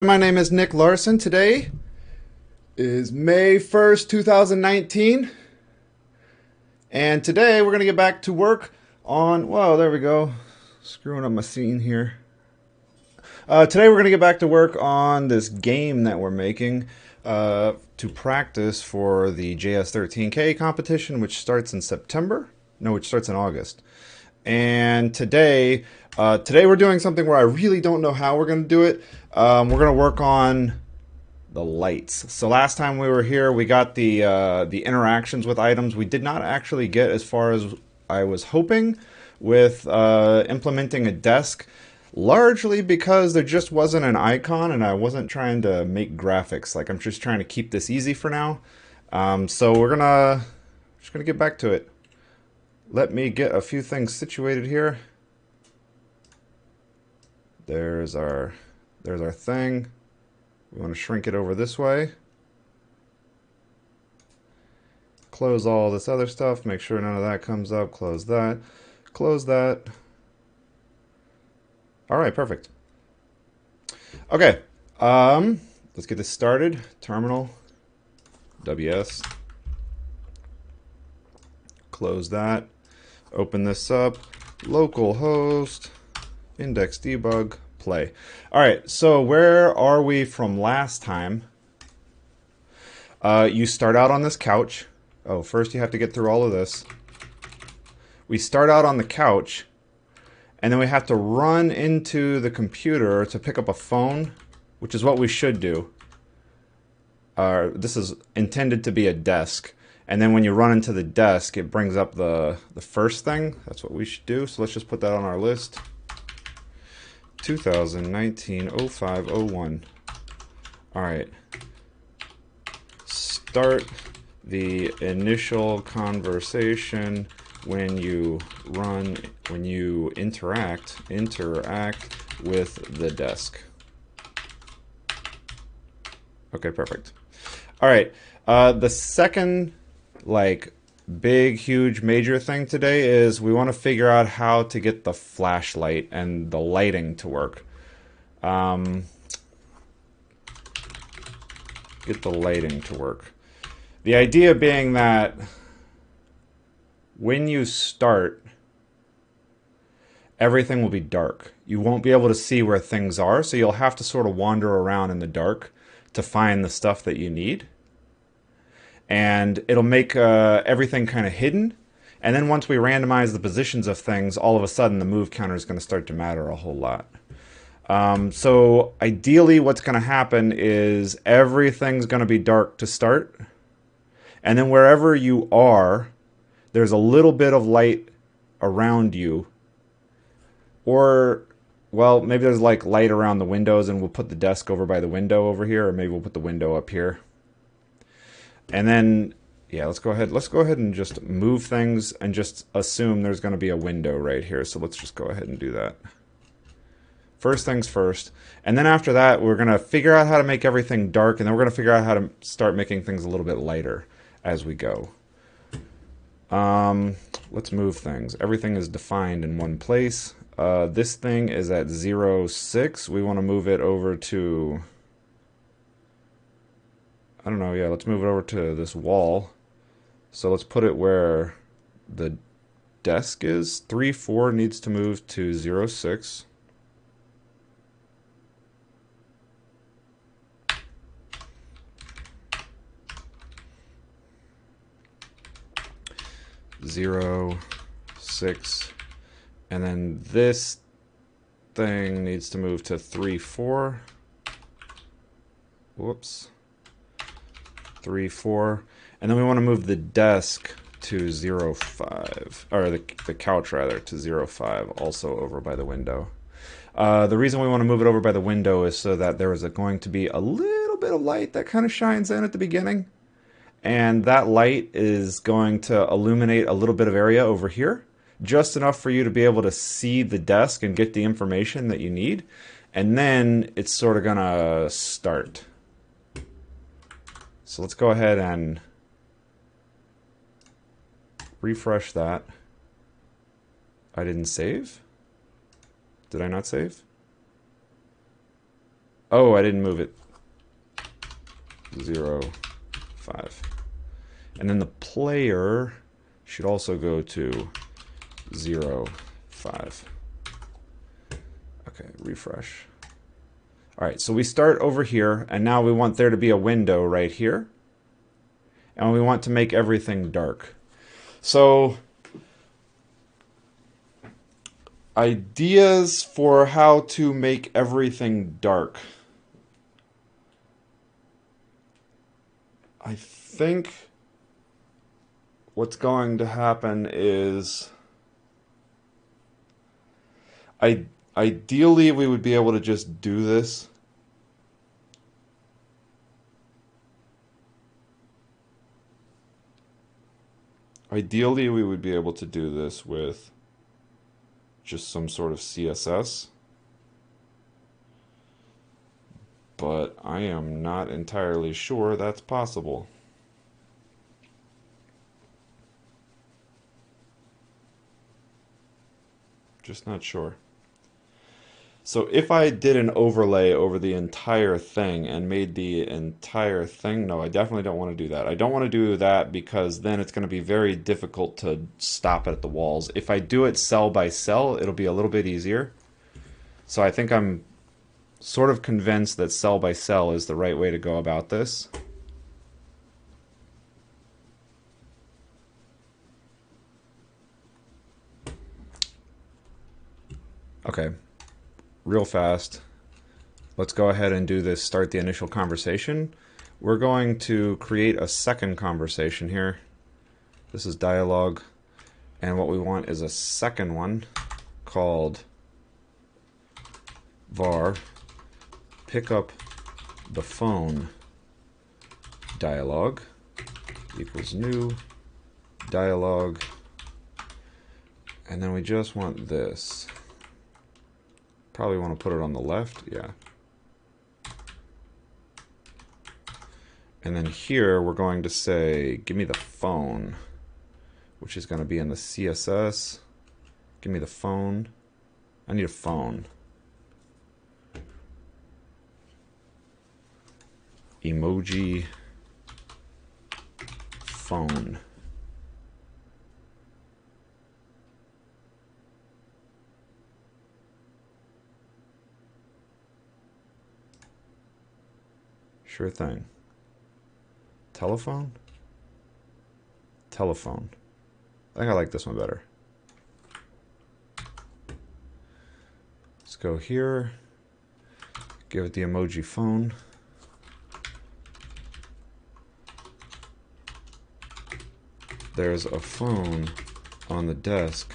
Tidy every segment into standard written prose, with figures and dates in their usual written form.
My name is Nick Larson. Today is May 1st, 2019. And today we're going to get back to work on, whoa, there we go. Screwing up my scene here. Today we're going to get back to work on this game that we're making to practice for the JS13K competition, which starts in September. No, which starts in August. And today we're doing something where I really don't know how we're going to do it. We're going to work on the lights. So last time we were here, we got the interactions with items. We did not actually get as far as I was hoping with implementing a desk, largely because there just wasn't an icon, and I wasn't trying to make graphics. Like, I'm just trying to keep this easy for now. So we're just gonna get back to it. Let me get a few things situated here. There's our thing. We want to shrink it over this way. Close all this other stuff. Make sure none of that comes up. Close that. Close that. All right, perfect. Okay, let's get this started. Terminal, WS. Close that. Open this up. Localhost, index debug, play. All right, so where are we from last time? You start out on this couch. Oh, first you have to get through all of this. We start out on the couch, and then we have to run into the computer to pick up a phone, which is what we should do. This is intended to be a desk. And then when you run into the desk, it brings up the first thing. That's what we should do. So let's just put that on our list. 2019-05-01. All right. Start the initial conversation when you interact with the desk. Okay, perfect. All right. The second, big, huge, major thing today is we want to figure out how to get the flashlight and the lighting to work. Get the lighting to work. The idea being that when you start, everything will be dark. You won't be able to see where things are, so you'll have to sort of wander around in the dark to find the stuff that you need. And it'll make everything kind of hidden. And then once we randomize the positions of things, all of a sudden the move counter is going to start to matter a whole lot. So ideally what's going to happen is everything's going to be dark to start. And then wherever you are, there's a little bit of light around you. Or, well, maybe there's light around the windows, and we'll put the desk over by the window over here, or maybe we'll put the window up here. And then, yeah, let's go ahead and just move things and just assume there's going to be a window right here. So let's just go ahead and do that. First things first. And then after that, we're going to figure out how to make everything dark, and then we're going to figure out how to start making things a little bit lighter as we go. Let's move things. Everything is defined in one place. This thing is at 0.6. We want to move it over to... I don't know, yeah, let's move it over to this wall. So let's put it where the desk is. 3.4 needs to move to 0.6. Zero, 6, and then this thing needs to move to 3.4. Whoops. 3.4, and then we want to move the desk to 0.5, or the couch rather, to 0.5, also over by the window. The reason we want to move it over by the window is so that there is going to be a little bit of light that kind of shines in at the beginning, and that light is going to illuminate a little bit of area over here, just enough for you to be able to see the desk and get the information that you need, and then it's sort of gonna start. So let's go ahead and refresh that. I didn't save? Did I not save? Oh, I didn't move it. 0, 5. And then the player should also go to 0, 5. Okay, refresh. All right, so we start over here, and now we want there to be a window right here. And we want to make everything dark. So, ideas for how to make everything dark. I think what's going to happen is ideally we would be able to just do this. Ideally we would be able to do this with just some sort of CSS. But I am not entirely sure that's possible. Just not sure. So if I did an overlay over the entire thing and made the entire thing, no, I definitely don't want to do that. I don't want to do that because then it's going to be very difficult to stop it at the walls. If I do it cell by cell, it'll be a little bit easier. So I think I'm sort of convinced that cell by cell is the right way to go about this. Okay, real fast. Let's go ahead and do this, start the initial conversation. We're going to create a second conversation here. This is dialogue, and what we want is a second one called var pick up the phone dialogue equals new dialogue, and then we just want this. Probably want to put it on the left, yeah. And then here we're going to say, give me the phone, which is going to be in the CSS. Give me the phone. I need a phone. Emoji phone. Sure thing. Telephone? Telephone. I think I like this one better. Let's go here. Give it the emoji phone. There's a phone on the desk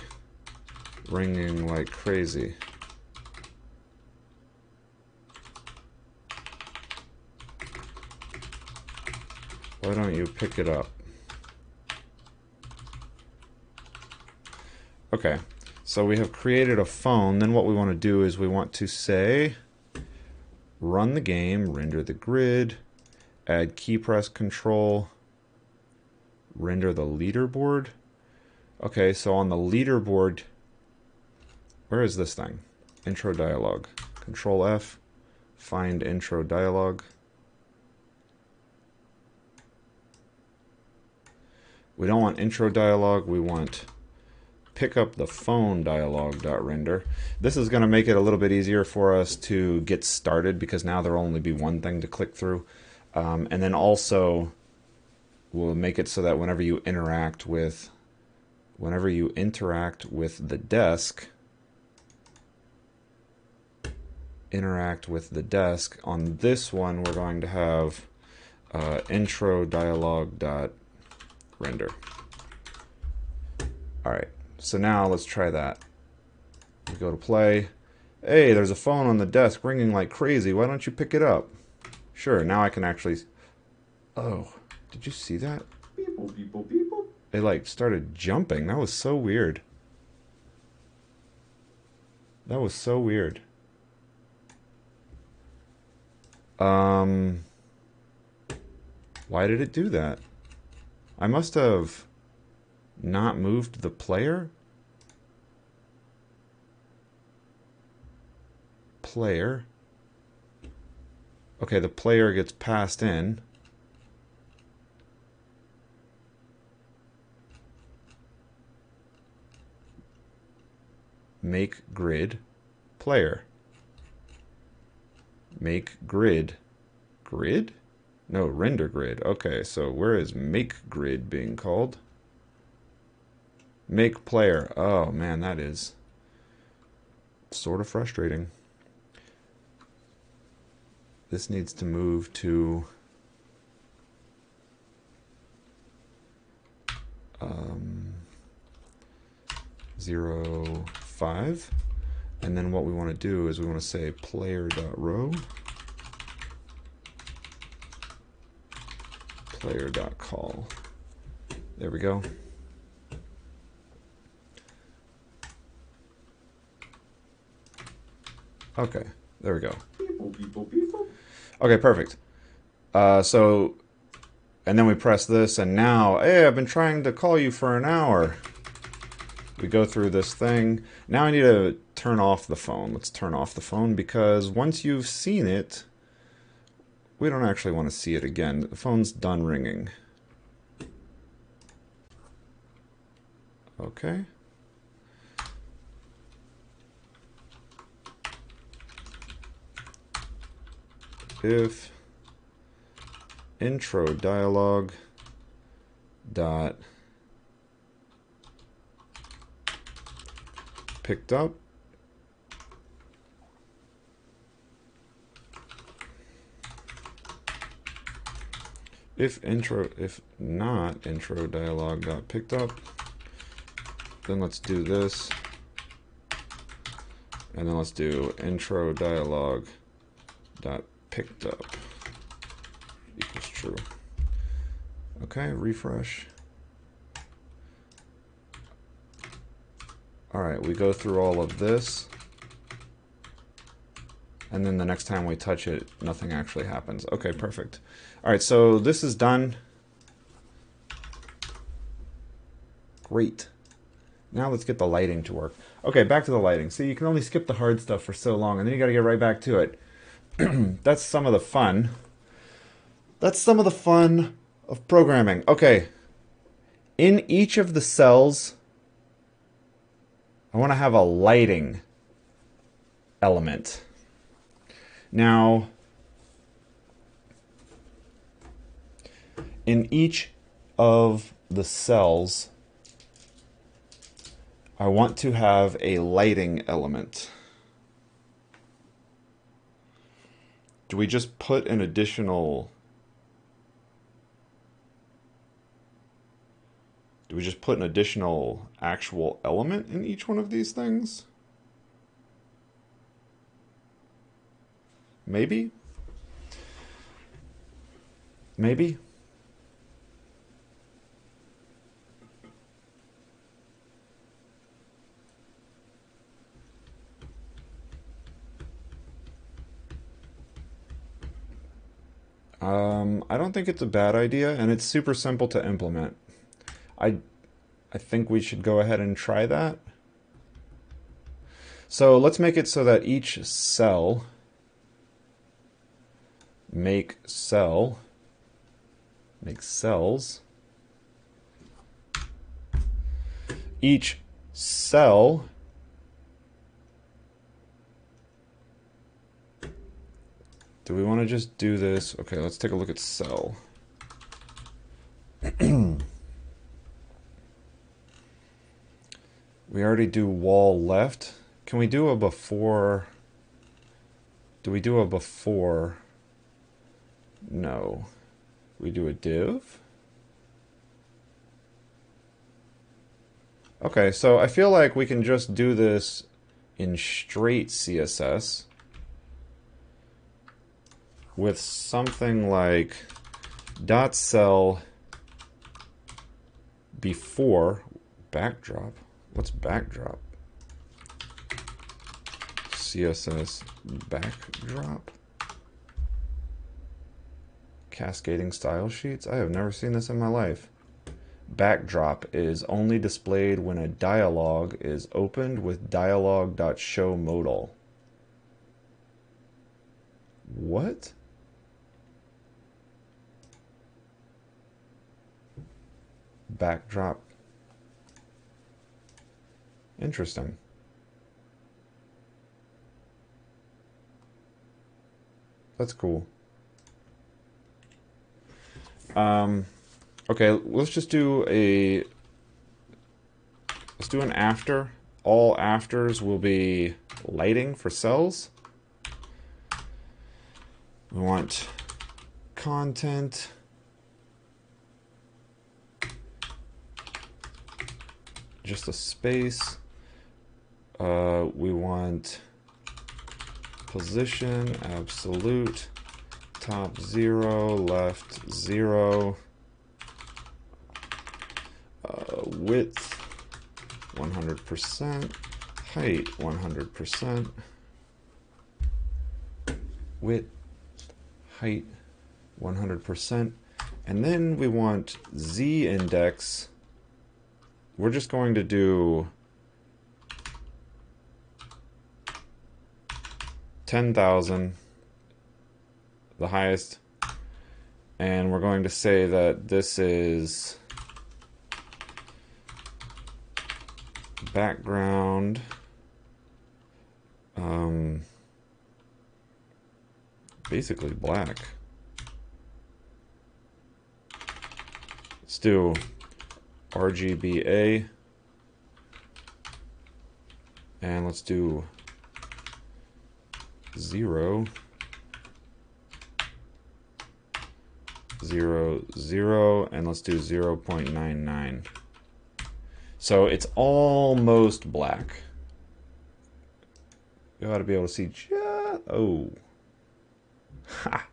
ringing like crazy. Why don't you pick it up? Okay, so we have created a phone. Then what we want to do is we want to say run the game, render the grid, add key press control, render the leaderboard. Okay, so on the leaderboard, where is this thing? Intro dialogue. Control F, find intro dialogue. We don't want intro dialogue, we want pick up the phone dialogue.render. This is going to make it a little bit easier for us to get started because now there'll only be one thing to click through. And then also we'll make it so that whenever you interact with the desk, on this one we're going to have intro dialogue.render. Alright, so now let's try that. We go to play. Hey, there's a phone on the desk ringing like crazy. Why don't you pick it up? Sure, now I can actually... Oh, did you see that? Beeple, beeple, beeple. It like started jumping. That was so weird. That was so weird. Why did it do that? I must have not moved the player? Player. Okay, the player gets passed in. Make grid player. Make grid. Grid? No, render grid. Okay, so where is make grid being called? Make player. Oh man, that is sort of frustrating. This needs to move to 0, 5. And then what we want to do is we want to say player.row, player.call. There we go. Okay, there we go. Okay, perfect. And then we press this, and now, hey, I've been trying to call you for an hour. We go through this thing. Now I need to turn off the phone. Let's turn off the phone, because once you've seen it, we don't actually want to see it again. The phone's done ringing. Okay. If intro dialog dot picked up, if not intro dialog dot picked up, then let's do this, and then let's do intro dialog dot picked up equals true. Okay, refresh. All right, we go through all of this, and then the next time we touch it, nothing actually happens. Okay, perfect. All right, so this is done. Great. Now let's get the lighting to work. Okay, back to the lighting. See, you can only skip the hard stuff for so long, and then you got to get right back to it. That's some of the fun. That's some of the fun of programming. Okay. In each of the cells, I want to have a lighting element. Now, in each of the cells, I want to have a lighting element. Do we just put an additional... Do we just put an additional actual element in each one of these things? Maybe? Maybe? I don't think it's a bad idea, and it's super simple to implement. I think we should go ahead and try that. So let's make it so that each cell, make cells, each cell do we want to just do this? Okay, let's take a look at cell. We already do wall left. Can we do a before? Do we do a before? No. We do a div? Okay, so I feel like we can just do this in straight CSS with something like dot cell before backdrop. What's backdrop? CSS backdrop. Cascading style sheets? I have never seen this in my life. Backdrop is only displayed when a dialog is opened with dialog.showModal. What? backdrop. Interesting. That's cool. Okay, let's do an after. All afters will be lighting for cells. We want content. Just a space. We want position, absolute, top 0, left 0, width 100%, height 100%, width, height 100%, and then we want Z index. We're just going to do 10,000, the highest, and we're going to say that this is background basically black. Let's do RGBA, and let's do 0, 0, 0, and let's do 0.99. So it's almost black. You ought to be able to see oh. Ha.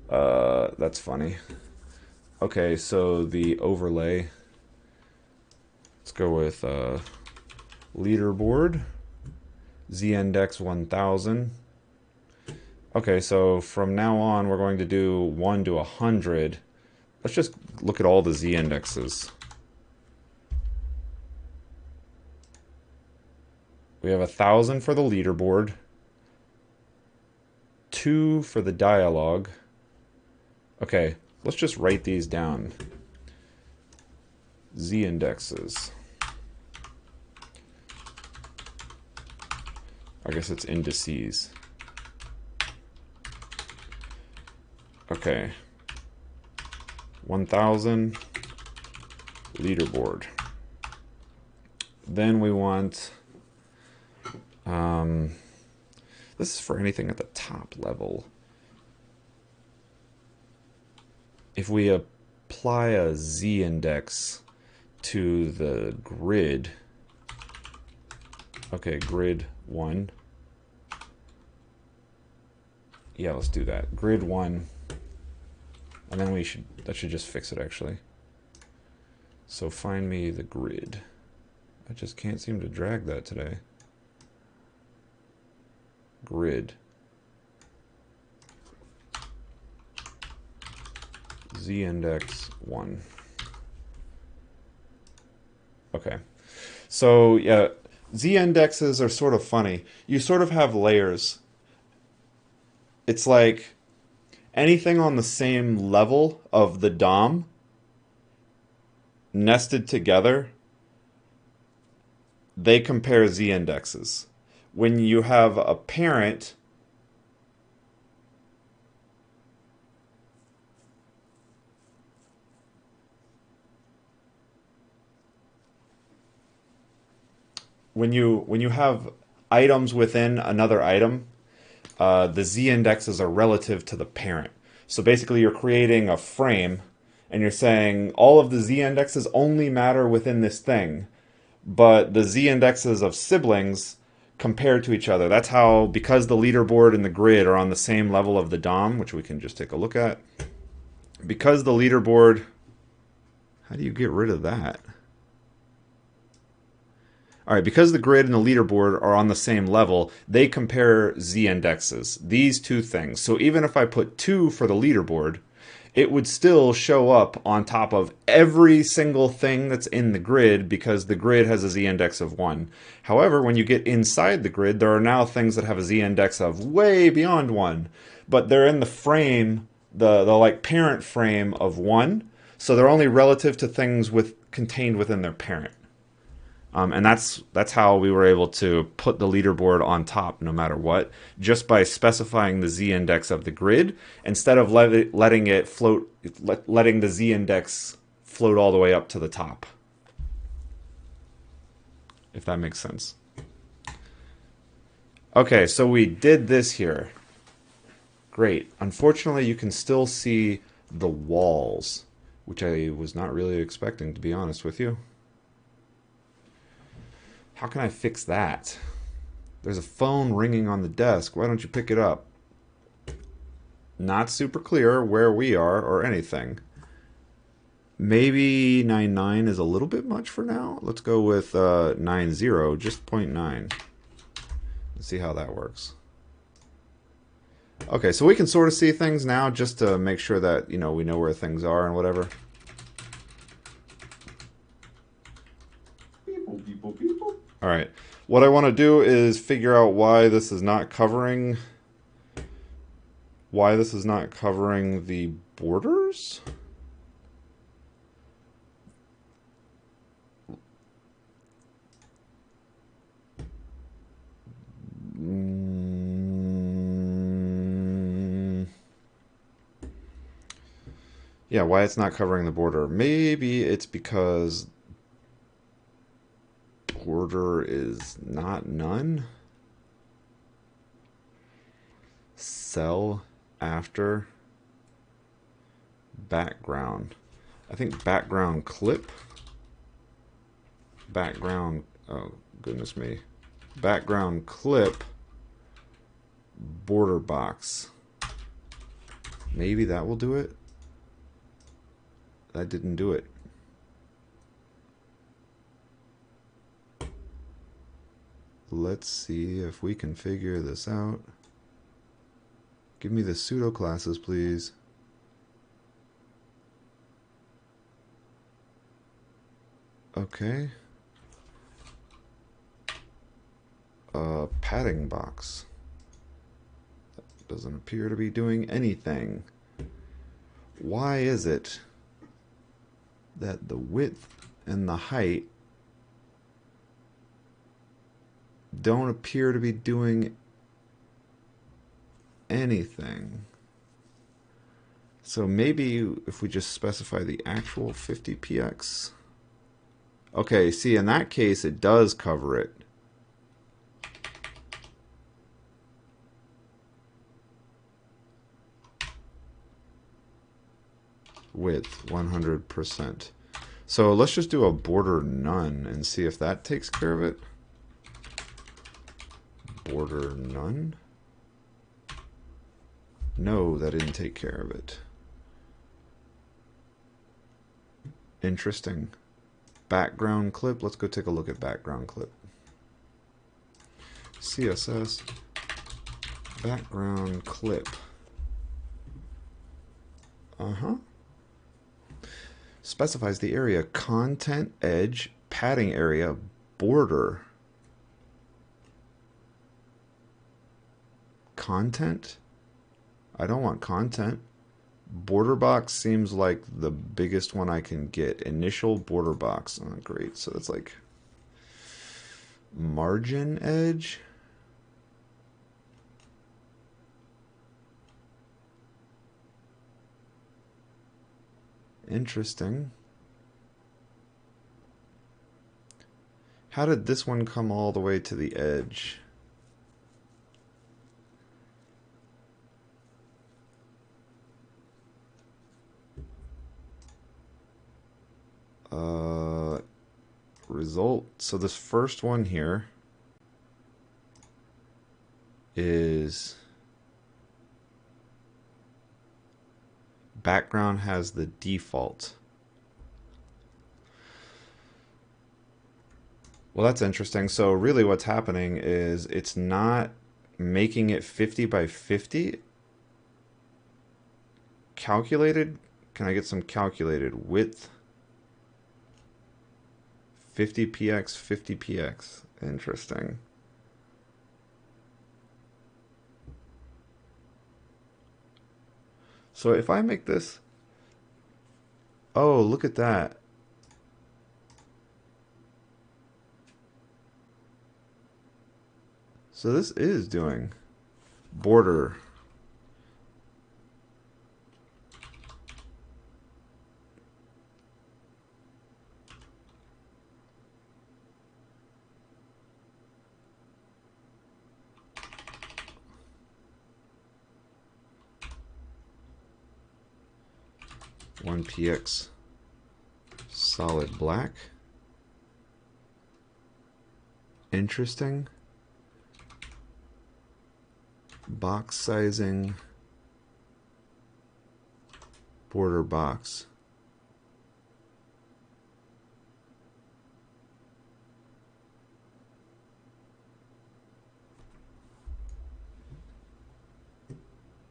That's funny. Okay, so the overlay. Let's go with leaderboard. Z-index 1000. Okay, so from now on we're going to do 1 to 100. Let's just look at all the Z-indexes. We have 1,000 for the leaderboard, 2 for the dialogue. Okay, let's just write these down. Z-indexes. I guess it's indices. Okay. 1,000 leaderboard. Then we want this is for anything at the top level. If we apply a Z-index to the grid, okay, grid 1. Yeah, let's do that. Grid 1. And then that should just fix it actually. So find me the grid. I just can't seem to drag that today. Grid. Z-index 1. Okay. So yeah, Z-indexes are sort of funny. You sort of have layers. It's like anything on the same level of the DOM nested together, they compare Z-indexes. When you have a parent, when you have items within another item, the Z-indexes are relative to the parent. So basically you're creating a frame and you're saying all of the Z-indexes only matter within this thing, but the Z-indexes of siblings compare to each other. That's how, because the leaderboard and the grid are on the same level of the DOM, which we can just take a look at, because the leaderboard, how do you get rid of that? All right, because the grid and the leaderboard are on the same level, they compare Z-indexes, these two things. So even if I put 2 for the leaderboard, it would still show up on top of every single thing that's in the grid because the grid has a Z-index of 1. However, when you get inside the grid, there are now things that have a Z-index of way beyond 1, but they're in the frame, the like parent frame of 1. So they're only relative to things contained within their parent. And that's how we were able to put the leaderboard on top no matter what, just by specifying the z-index of the grid instead of letting it float, letting the z-index float all the way up to the top. If that makes sense. Okay, so we did this here. Great. Unfortunately, you can still see the walls, which I was not really expecting, to be honest with you. How can I fix that? There's a phone ringing on the desk. Why don't you pick it up? Not super clear where we are or anything. Maybe 99 is a little bit much for now. Let's go with 90, just 0.9. Let's see how that works. Okay, so we can sort of see things now just to make sure that, we know where things are and whatever. All right. What I want to do is figure out why this is not covering the borders. Yeah, why it's not covering the border. Maybe it's because border is not none. Cell after background. I think background clip. Background, oh goodness me. Background clip border box. Maybe that will do it. That didn't do it. Let's see if we can figure this out. Give me the pseudo classes, please. Okay. Padding box. That doesn't appear to be doing anything. Why is it that the width and the height don't appear to be doing anything? So maybe if we just specify the actual 50px. Okay, see, in that case, it does cover it. Width, 100%. So let's just do a border none and see if that takes care of it. Border none. No, that didn't take care of it. Interesting. Background clip. Let's go take a look at background clip. CSS background clip. Specifies the area content edge padding area border. Content? I don't want content. Border box seems like the biggest one I can get. Initial border box. Oh, great. So that's like margin edge. Interesting. How did this one come all the way to the edge? Result. So this first one here is background has the default. Well, that's interesting. So really what's happening is it's not making it 50 by 50 calculated. Can I get some calculated width? 50px, 50px. Interesting. So if I make this Oh, look at that. So this is doing border. One PX solid black. Interesting. Box sizing. Border box.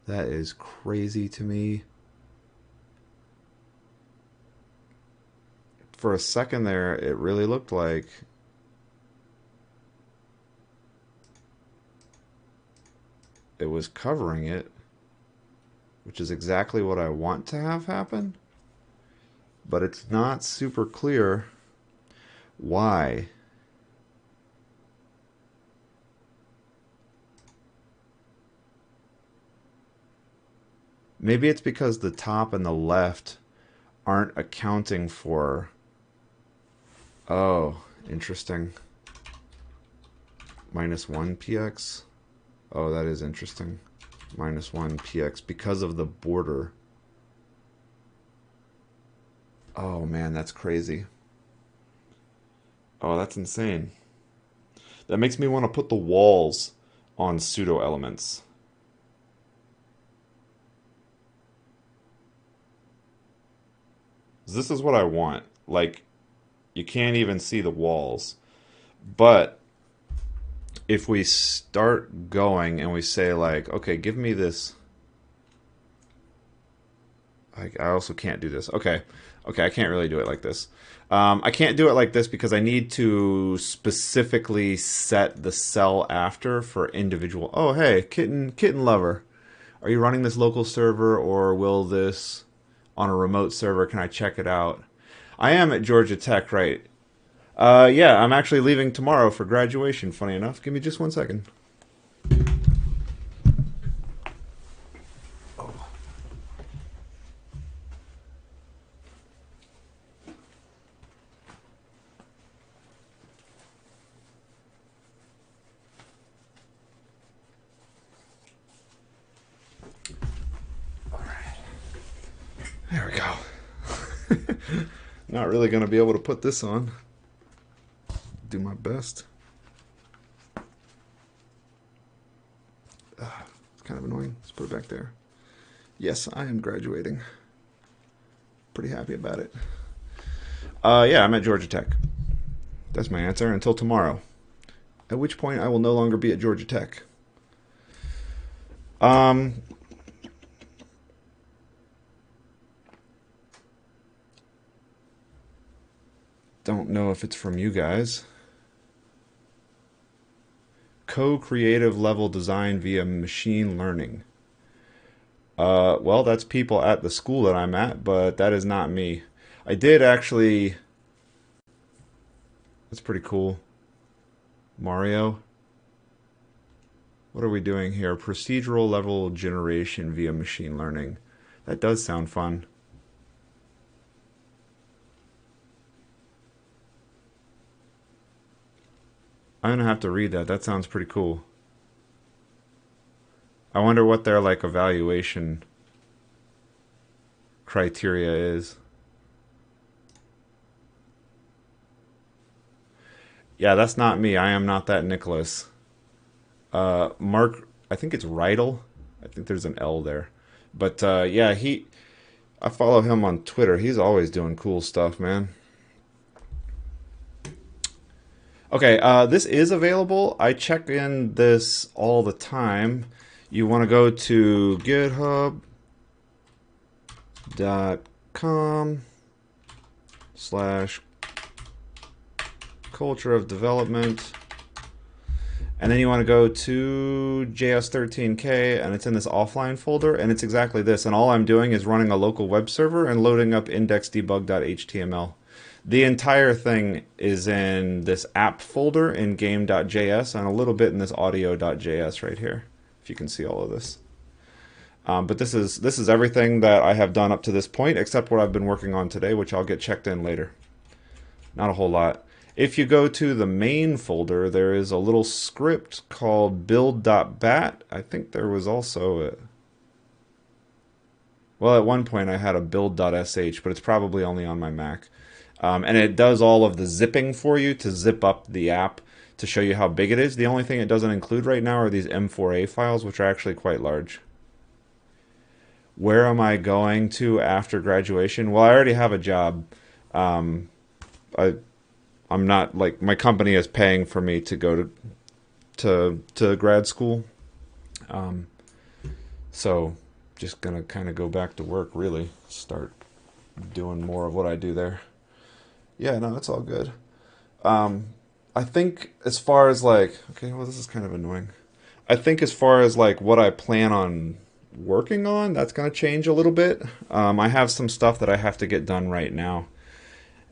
That is crazy to me. For a second there, it really looked like it was covering it, which is exactly what I want to have happen. But it's not super clear why. Maybe it's because the top and the left aren't accounting for... Oh, interesting. -1 PX. Oh, that is interesting. -1 PX because of the border. Oh man, that's crazy. Oh, that's insane. That makes me want to put the walls on pseudo elements. This is what I want. Like, you can't even see the walls. But if we start going and we say like, okay, give me this. I also can't do this. Okay, I can't really do it like this. I can't do it like this because I need to specifically set the cell after for individual. Oh, hey, kitten lover. Are you running this local server or will this on a remote server? Can I check it out? I am at Georgia Tech, right? Yeah, I'm actually leaving tomorrow for graduation, funny enough. Give me just 1 second. There we go. Not really going to be able to put this on. Do my best. It's kind of annoying. Let's put it back there. Yes, I am graduating. Pretty happy about it. Yeah, I'm at Georgia Tech. That's my answer until tomorrow. At which point I will no longer be at Georgia Tech. Don't know if it's from you guys. Co-creative level design via machine learning. Well, that's people at the school that I'm at, but that is not me. I did actually... That's pretty cool. Mario. What are we doing here? Procedural level generation via machine learning. That does sound fun. I'm gonna have to read that. That sounds pretty cool. I wonder what their like evaluation criteria is. Yeah, that's not me. I am not that Nicholas. Mark, I think it's Rydell. I think there's an L there. But yeah, I follow him on Twitter. He's always doing cool stuff, man. Okay, this is available. I check in this all the time. You want to go to github.com/culture of development. And then you want to go to JS13K, and it's in this offline folder, and it's exactly this. And all I'm doing is running a local web server and loading up indexdebug.html. The entire thing is in this app folder in game.js and a little bit in this audio.js right here, if you can see all of this. But this is everything that I have done up to this point, except what I've been working on today, which I'll get checked in later. Not a whole lot. If you go to the main folder, there is a little script called build.bat. I think there was also well, at one point I had a build.sh, but it's probably only on my Mac. And it does all of the zipping for you to zip up the app to show you how big it is. The only thing it doesn't include right now are these M4A files, which are actually quite large. Where am I going to after graduation? Well, I already have a job. I'm not, like, my company is paying for me to go to grad school. So just gonna kind of go back to work, really. Start doing more of what I do there. Yeah, no, it's all good. I think as far as like, okay, well, this is kind of annoying. I think as far as like what I plan on working on, that's gonna change a little bit. I have some stuff that I have to get done right now.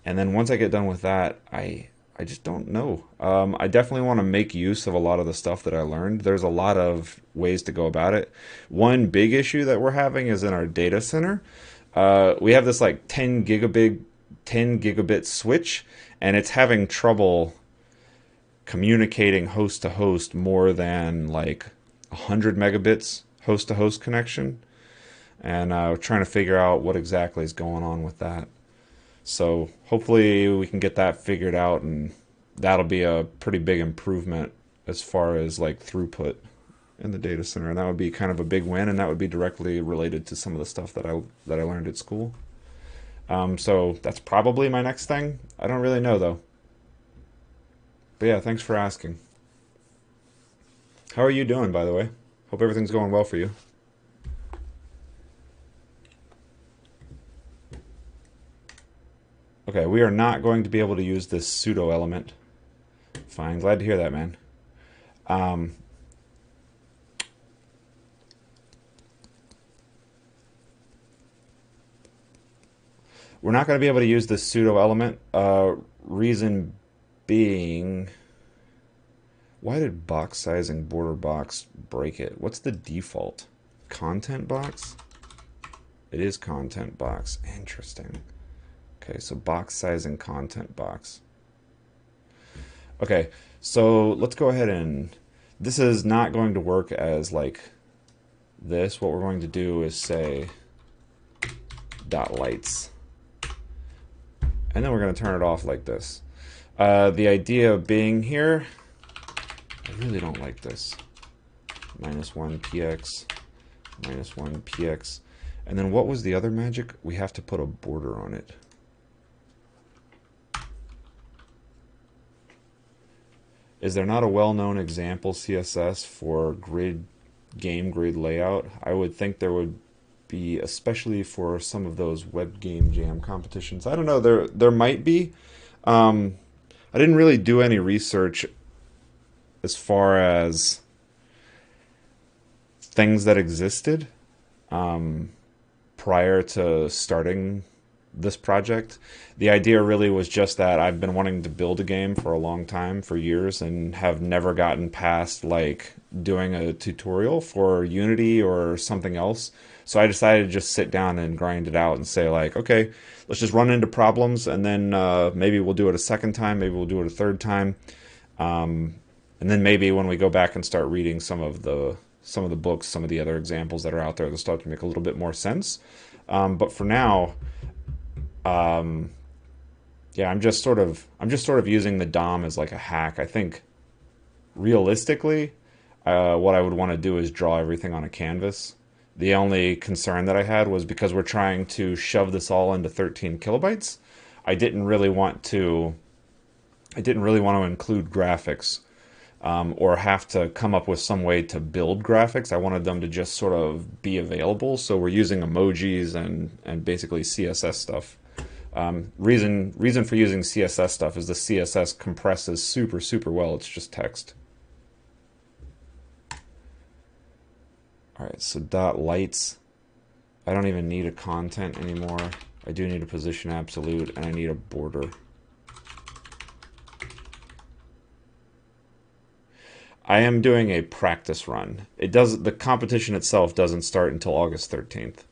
And then once I get done with that, I just don't know. I definitely want to make use of a lot of the stuff that I learned. There's a lot of ways to go about it. One big issue that we're having is in our data center. We have this like 10 gigabit switch, and it's having trouble communicating host to host more than like 100 megabits host to host connection. And we're trying to figure out what exactly is going on with that. So hopefully we can get that figured out, and that'll be a pretty big improvement as far as like throughput in the data center, and that would be kind of a big win, and that would be directly related to some of the stuff that I learned at school. So that's probably my next thing. I don't really know though. But yeah, thanks for asking. How are you doing, by the way? Hope everything's going well for you. Okay, we are not going to be able to use this pseudo element. Fine, glad to hear that, man. We're not going to be able to use this pseudo element. Reason being, why did box sizing border box break it? What's the default? Content box? It is content box. Interesting. Okay, so box sizing content box. Okay, so let's go ahead and, this is not going to work as like this. What we're going to do is say dot lights. And then we're going to turn it off like this. The idea being here, I really don't like this. -1 px, -1 px. And then what was the other magic? We have to put a border on it. Is there not a well-known example CSS for game grid layout? I would think there would be, especially for some of those web game jam competitions. I don't know, there might be. I didn't really do any research as far as things that existed prior to starting this project. The idea really was just that I've been wanting to build a game for a long time, for years, and have never gotten past like doing a tutorial for Unity or something else. So I decided to just sit down and grind it out and say like, okay, let's just run into problems, and then maybe we'll do it a second time, maybe we'll do it a third time, and then maybe when we go back and start reading some of the books, some of the other examples that are out there, they'll start to make a little bit more sense. But for now, yeah, I'm just sort of using the DOM as like a hack. I think realistically, what I would want to do is draw everything on a canvas. The only concern that I had was because we're trying to shove this all into 13 kilobytes, I didn't really want to include graphics, or have to come up with some way to build graphics. I wanted them to just sort of be available. So we're using emojis and basically CSS stuff. Reason for using CSS stuff is the CSS compresses super well. It's just text. All right, so dot lights. I don't even need a content anymore. I do need a position absolute, and I need a border. I am doing a practice run. The competition itself doesn't start until August 13th.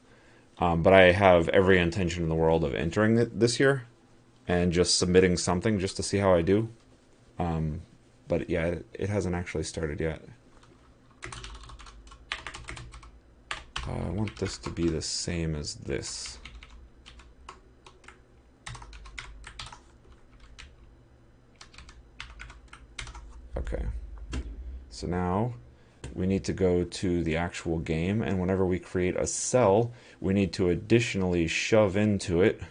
But I have every intention in the world of entering it this year and just submitting something just to see how I do. But yeah, it hasn't actually started yet. I want this to be the same as this. Okay. So now we need to go to the actual game, and whenever we create a cell, we need to additionally shove into it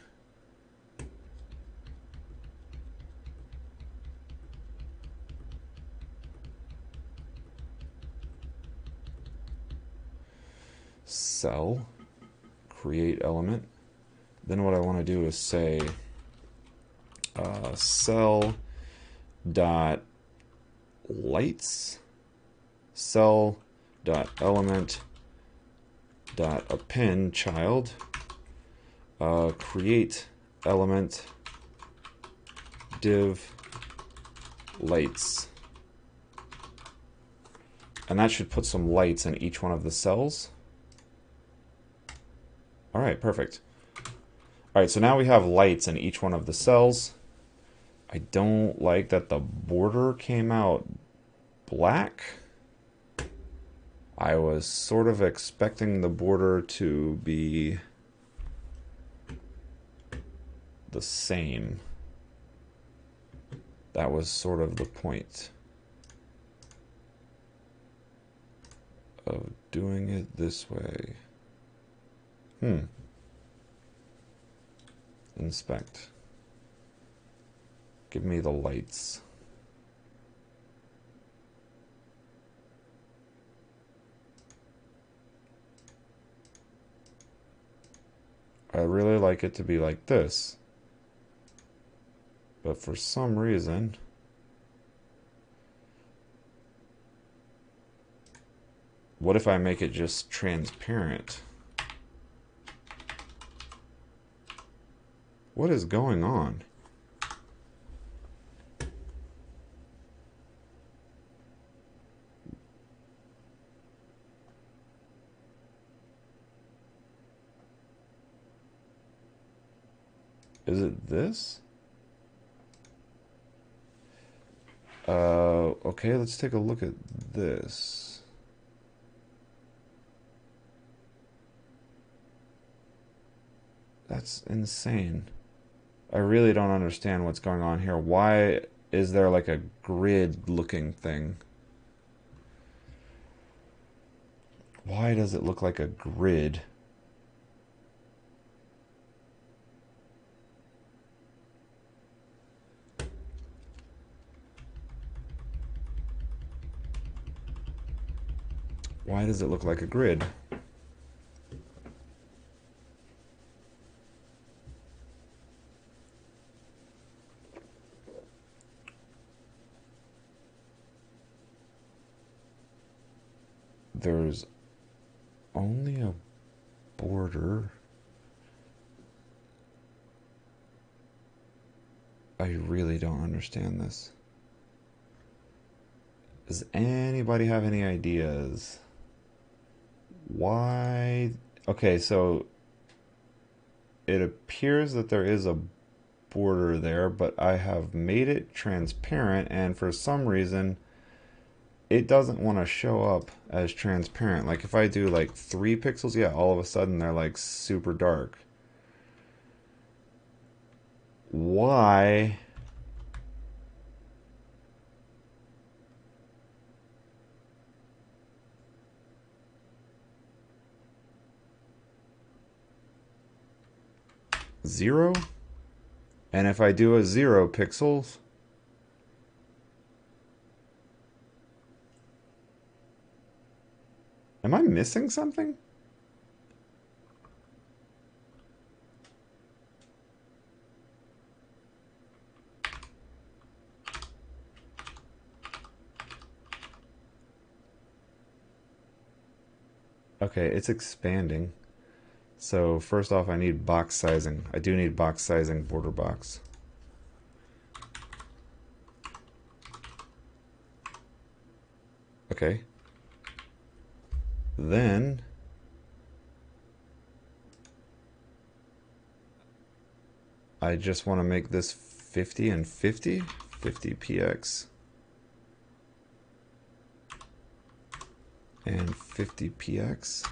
cell, create element. Then what I want to do is say cell dot lights, cell dot element dot append child, create element div lights, and that should put some lights in each one of the cells. All right, perfect. All right, so now we have lights in each one of the cells. I don't like that the border came out black. I was sort of expecting the border to be the same. That was sort of the point of doing it this way. Inspect. Give me the lights. I really like it to be like this. But for some reason, what if I make it just transparent? What is going on? Is it this? Okay, let's take a look at this. That's insane. I really don't understand what's going on here. Why is there like a grid looking thing? Why does it look like a grid? Why does it look like a grid? There's only a border. I really don't understand this. Does anybody have any ideas? Why? Okay, so it appears that there is a border there, but I have made it transparent, and for some reason it doesn't want to show up as transparent. Like if I do like 3 pixels, yeah, all of a sudden they're like super dark. Why? Zero? And if I do a 0 pixels, am I missing something? Okay, it's expanding. So first off, I need box sizing. I do need box sizing border box. Okay. Then I just want to make this 50 and 50. 50 px. And 50 px.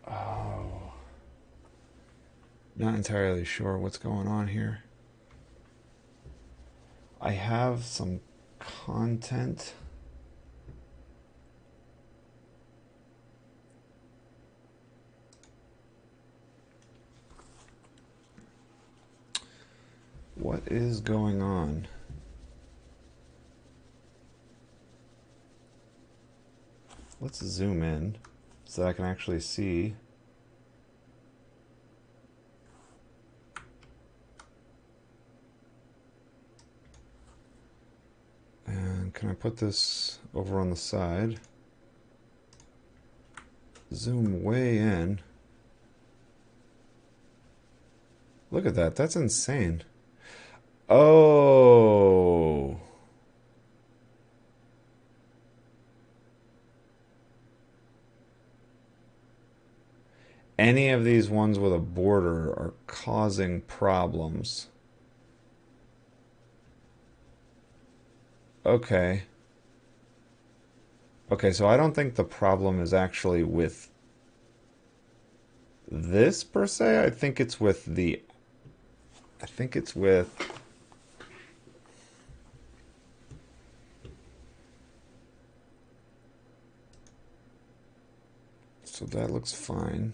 Oh. Not entirely sure what's going on here. I have some content. What is going on? Let's zoom in so that I can actually see. And can I put this over on the side? Zoom way in. Look at that. That's insane. Oh. Any of these ones with a border are causing problems. Okay. Okay, so I don't think the problem is actually with this per se. I think it's with the... I think it's with... So that looks fine.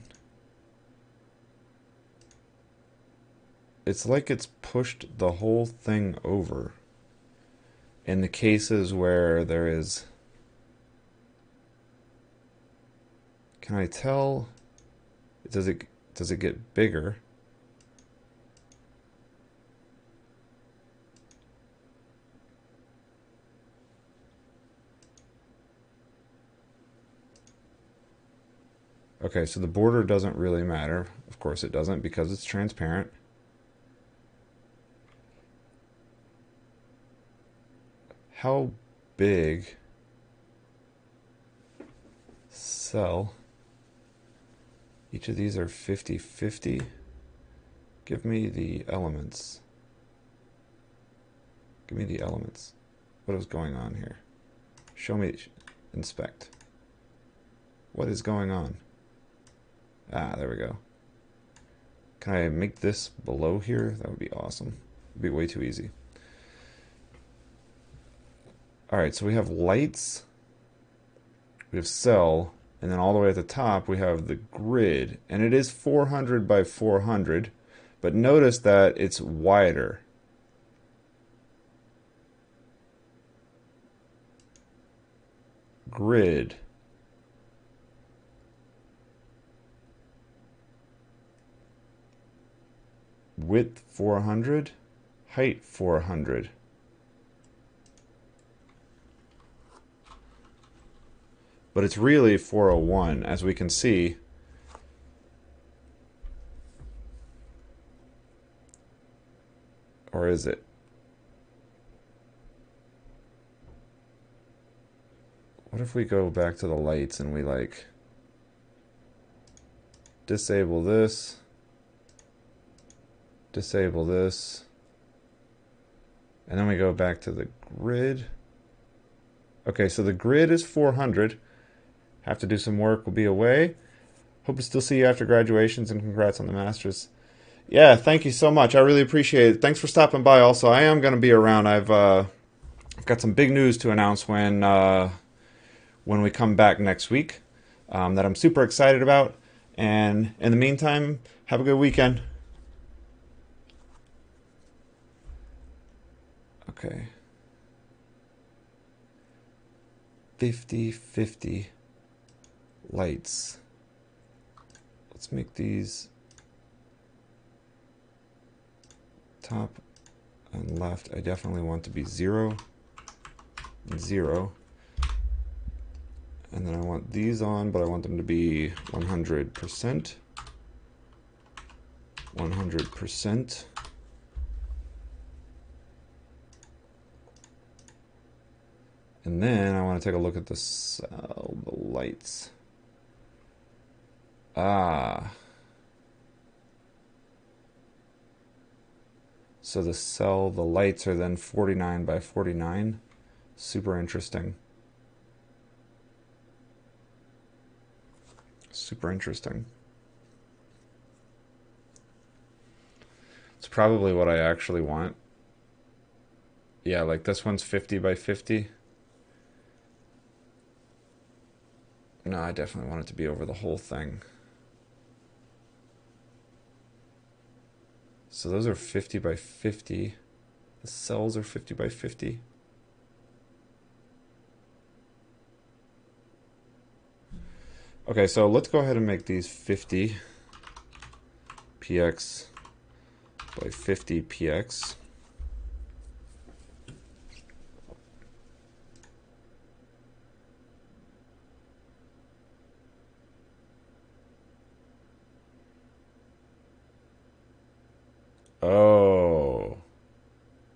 It's like it's pushed the whole thing over. In the cases where there is... Can I tell? Does it get bigger? Okay, so the border doesn't really matter. Of course it doesn't because it's transparent. How big cell? Each of these are 50-50. Give me the elements. Give me the elements. What is going on here? Show me, inspect. What is going on? Ah, there we go. Can I make this below here? That would be awesome. It'd be way too easy. Alright, so we have lights, we have cell, and then all the way at the top we have the grid. And it is 400 by 400, but notice that it's wider. Grid. Width 400, height 400. But it's really 401, as we can see. Or is it? What if we go back to the lights and we like disable this, disable this, and then we go back to the grid. Okay, so the grid is 400. Have to do some work, will be away. Hope to still see you after graduations, and congrats on the Masters. Yeah, thank you so much. I really appreciate it. Thanks for stopping by. Also, I am going to be around. I've got some big news to announce when we come back next week that I'm super excited about. And in the meantime, have a good weekend. Okay. 50-50. lights. Let's make these top and left. I definitely want to be 0 and 0. And then I want these on, but I want them to be 100%. 100%. And then I want to take a look at the cell, the lights. Ah. So the cell, the lights are then 49 by 49. Super interesting. Super interesting. It's probably what I actually want. Yeah, like this one's 50 by 50. No, I definitely want it to be over the whole thing. So those are 50 by 50. The cells are 50 by 50. Okay, so let's go ahead and make these 50 px by 50 px. Oh.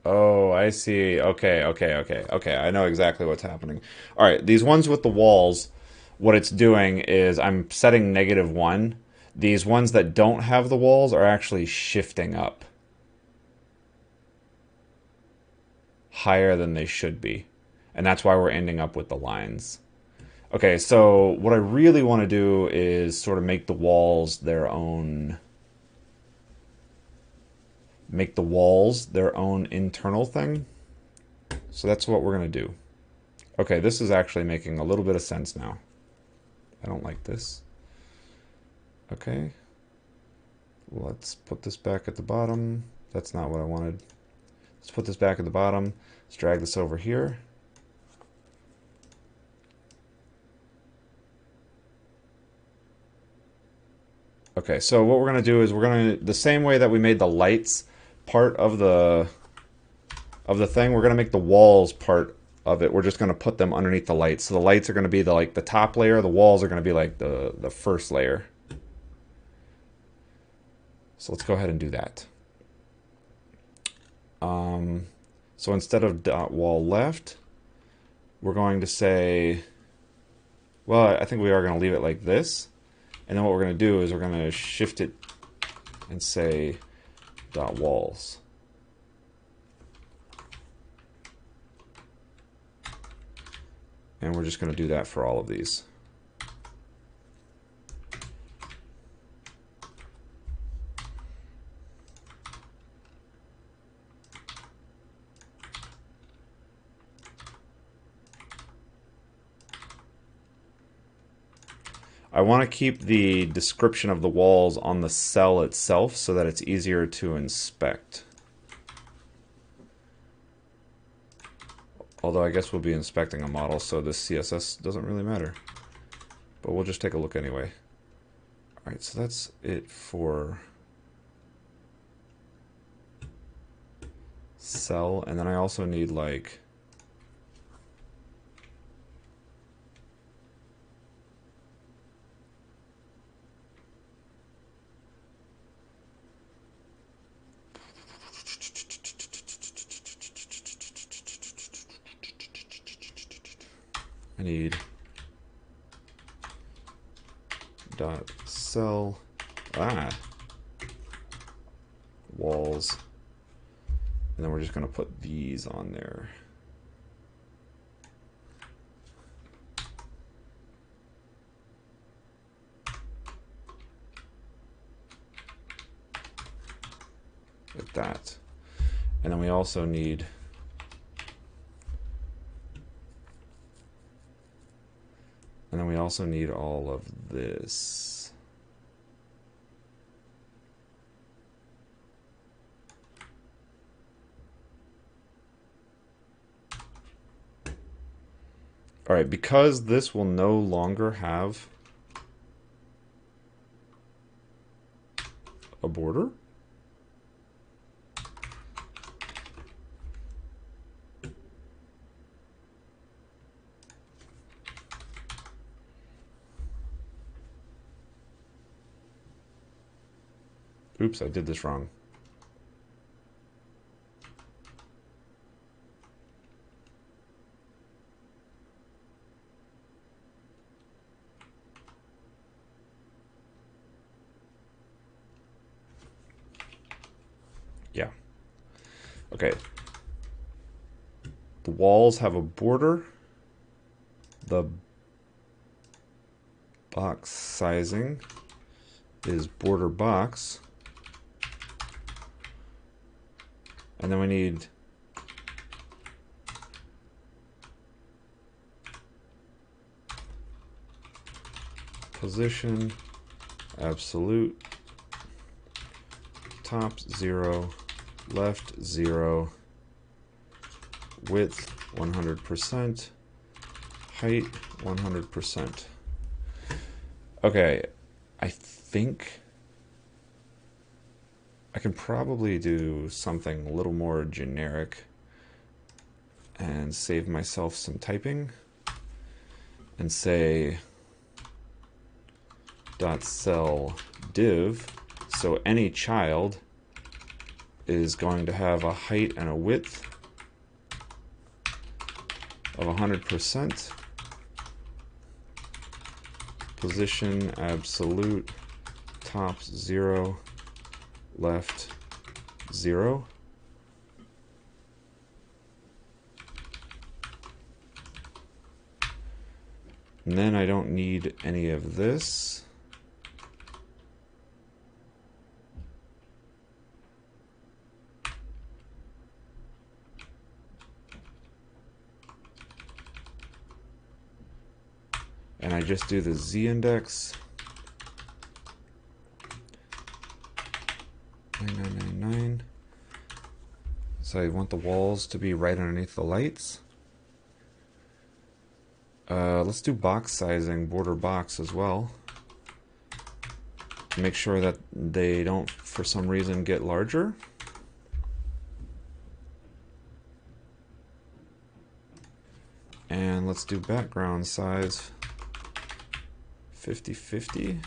Oh, I see. Okay. I know exactly what's happening. All right, these ones with the walls, what it's doing is I'm setting -1. These ones that don't have the walls are actually shifting up higher than they should be. And that's why we're ending up with the lines. Okay, so what I really want to do is sort of make the walls their own internal thing. So that's what we're going to do. Okay, this is actually making a little bit of sense now. I don't like this. Okay. Let's put this back at the bottom. That's not what I wanted. Let's put this back at the bottom. Let's drag this over here. Okay, so what we're going to do is we're going to, the same way that we made the lights part of the thing, we're going to make the walls part of it. We're just going to put them underneath the lights. So the lights are going to be the like the top layer, the walls are going to be like the first layer. So let's go ahead and do that. So instead of dot wall left, we're going to say, well, I think we are going to leave it like this. And then what we're going to do is we're going to shift it and say dot walls. And we're just going to do that for all of these. I want to keep the description of the walls on the cell itself so that it's easier to inspect. Although I guess we'll be inspecting a model, so this CSS doesn't really matter. But we'll just take a look anyway. Alright, so that's it for cell. And then I also need like I need dot cell walls, and then we're just going to put these on there. Like that. And then we also need all of this. All right, because this will no longer have a border. Oops, I did this wrong. Yeah. Okay. The walls have a border. The box sizing is border box. And then we need position, absolute, top 0, left 0, width 100%, height 100%. Okay, I think I can probably do something a little more generic and save myself some typing and say dot cell div, so any child is going to have a height and a width of 100%, position absolute, top 0, left 0. And then I don't need any of this. And I just do the Z index. 9999. So I want the walls to be right underneath the lights. Let's do box sizing, border box as well. Make sure that they don't, for some reason, get larger. And let's do background size 50/50.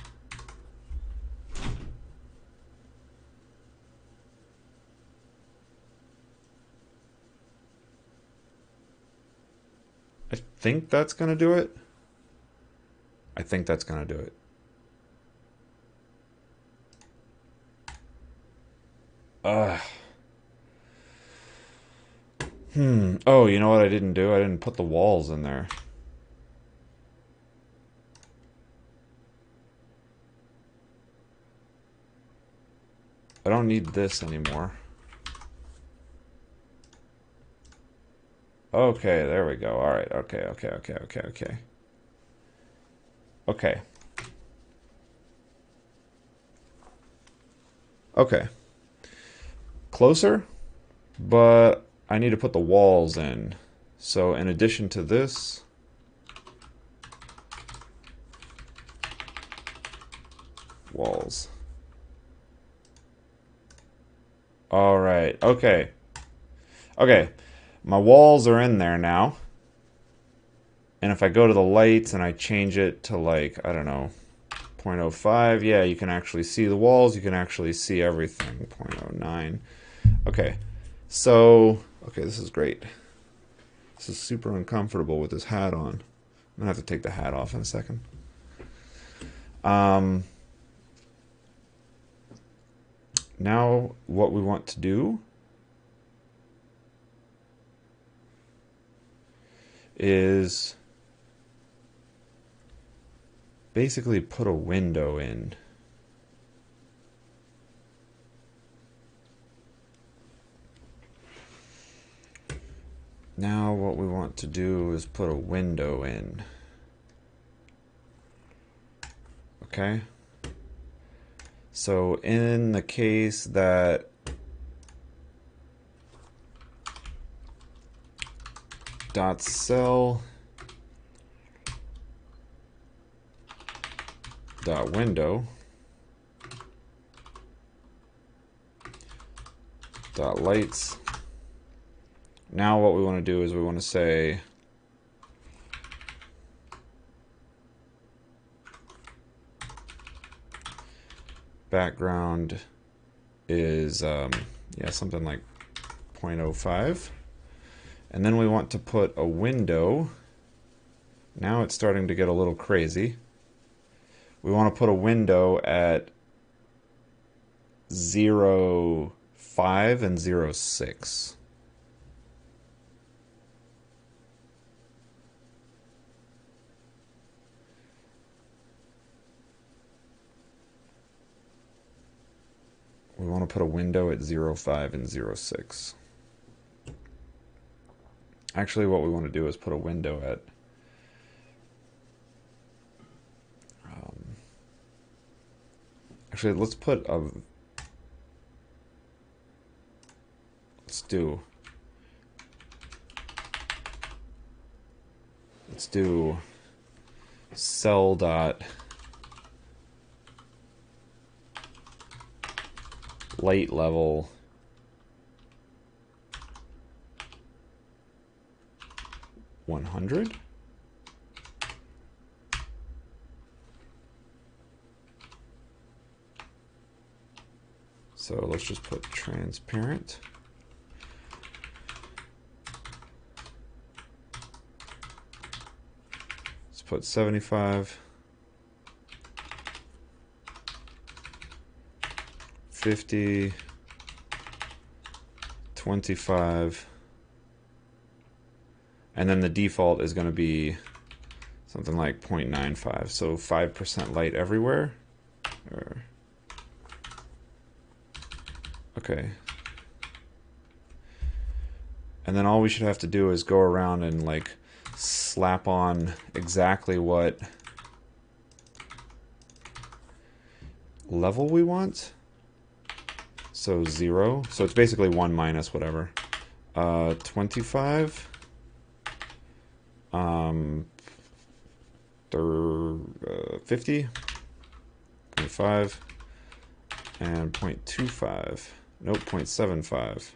I think that's going to do it. I think that's going to do it. Oh, you know what I didn't do? I didn't put the walls in there. I don't need this anymore. Okay, there we go. All right. Okay. Okay. Closer, but I need to put the walls in. So in addition to this, walls. All right. Okay. Okay. My walls are in there now. And if I go to the lights and I change it to, like, I don't know, 0.05, yeah, you can actually see the walls. You can actually see everything. 0.09. Okay. So, okay, this is great. This is super uncomfortable with this hat on. I'm gonna have to take the hat off in a second. Now what we want to do is basically put a window in. Now what we want to do is put a window in. Okay? So in the case that dot cell dot window dot lights. Now what we want to do is we want to say background is yeah, something like 0.05, and then we want to put a window. Now it's starting to get a little crazy. We want to put a window at 0.5 and 0.6. We want to put a window at 0.5 and 0.6. Actually, what we want to do is put a window at actually, let's put a let's do cell dot light level 100. So let's just put transparent. Let's put 75, 50, 25, and then the default is going to be something like 0.95, so 5% light everywhere. Okay. And then all we should have to do is go around and like slap on exactly what level we want. So 0. So it's basically 1 minus whatever. 25. 50. 0.5. And 0.25. Nope, 0.75.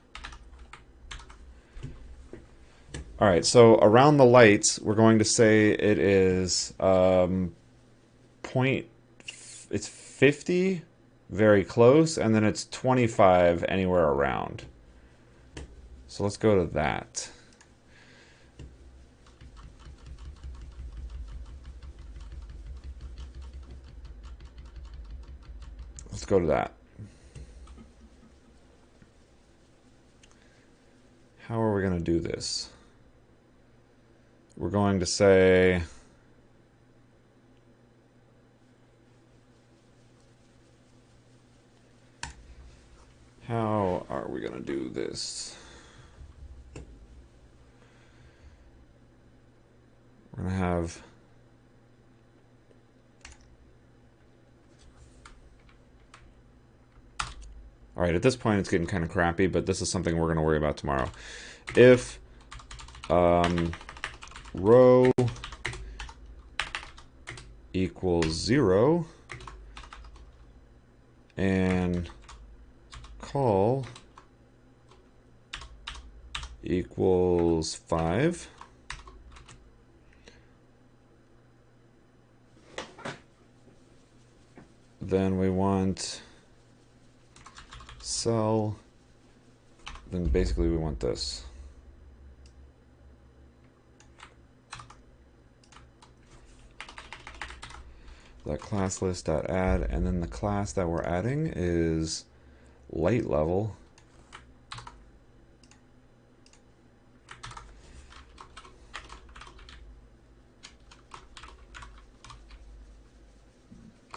All right, so around the lights, we're going to say it is it's 50, very close, and then it's 25 anywhere around. So let's go to that. Let's go to that. How are we going to do this? We're going to say how are we going to do this? We're going to have all right, at this point it's getting kind of crappy, but this is something we're going to worry about tomorrow. If row equals 0 and call equals 5, then we want cell, then basically we want this. That class list.add, and then the class that we're adding is light level.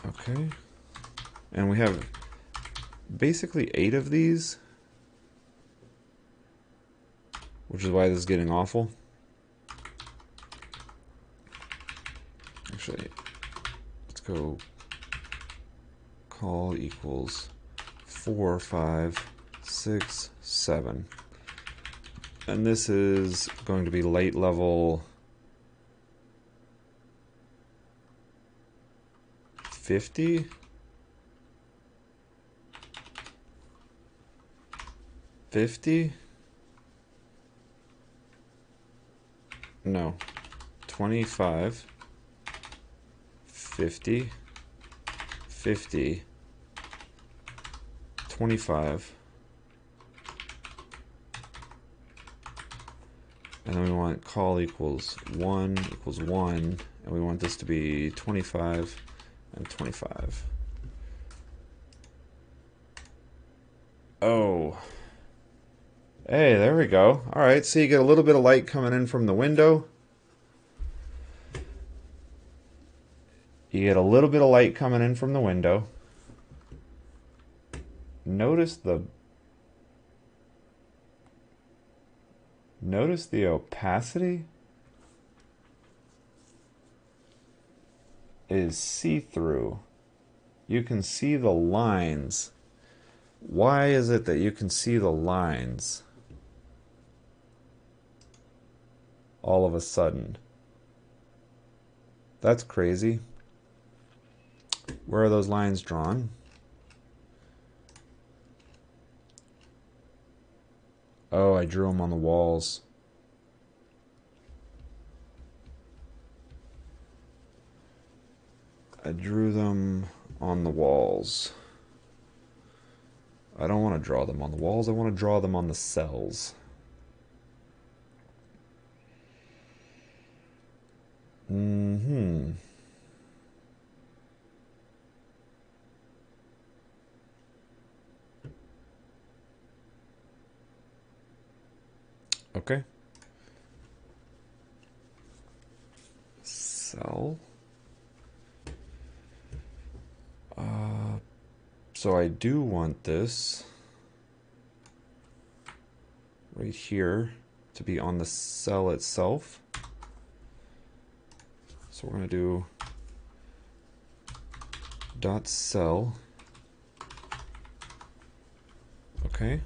Okay. And we have basically 8 of these, which is why this is getting awful. Actually, let's go call equals 4, 5, 6, 7. And this is going to be light level 50. 50? No. 25, 50, 50, 25. And then we want call equals 1 equals 1. And we want this to be 25 and 25. Oh. Hey, there we go. All right, so you get a little bit of light coming in from the window. You get a little bit of light coming in from the window. Notice the opacity is see-through. You can see the lines. Why is it that you can see the lines all of a sudden? That's crazy. Where are those lines drawn? Oh, I drew them on the walls. I drew them on the walls. I don't want to draw them on the walls. I want to draw them on the cells. Okay. Cell. So I do want this right here to be on the cell itself. So we're going to do dot cell. Okay.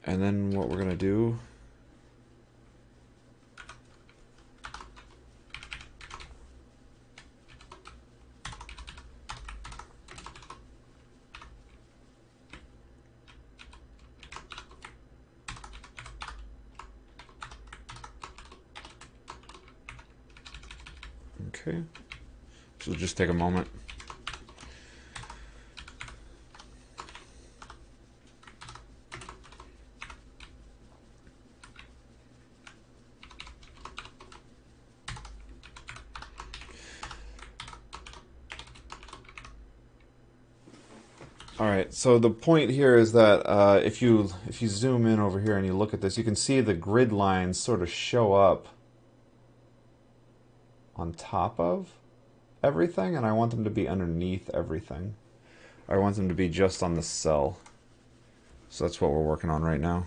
And then what we're going to do okay. So just take a moment. All right, so the point here is that if you zoom in over here and you look at this, you can see the grid lines sort of show up on top of everything, and I want them to be underneath everything. I want them to be just on the cell. So that's what we're working on right now.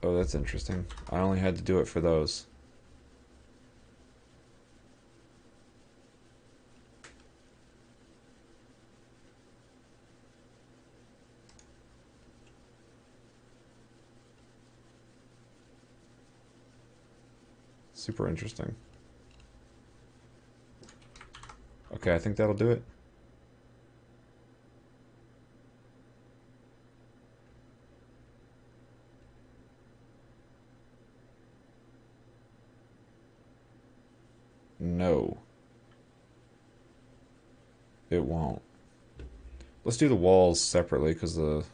Oh, that's interesting. I only had to do it for those. Super interesting. Okay, I think that'll do it. No. It won't. Let's do the walls separately because the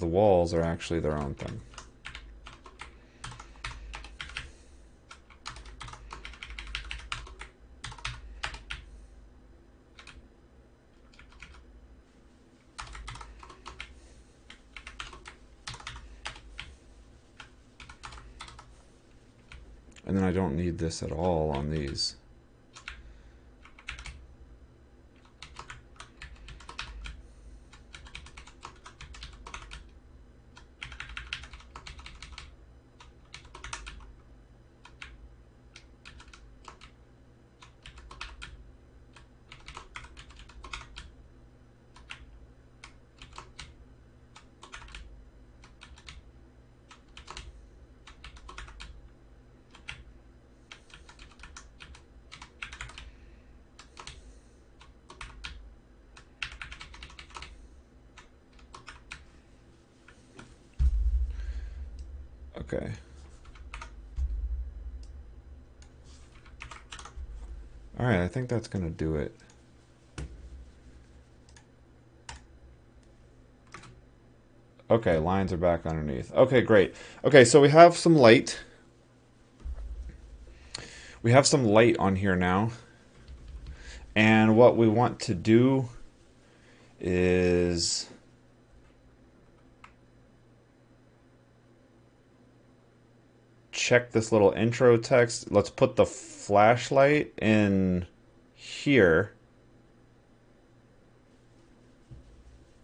walls are actually their own thing. And then I don't need this at all on these. Okay. All right, I think that's going to do it. Okay, lines are back underneath. Okay, great. Okay, so we have some light. We have some light on here now. And what we want to do is check this little intro text. Let's put the flashlight in here.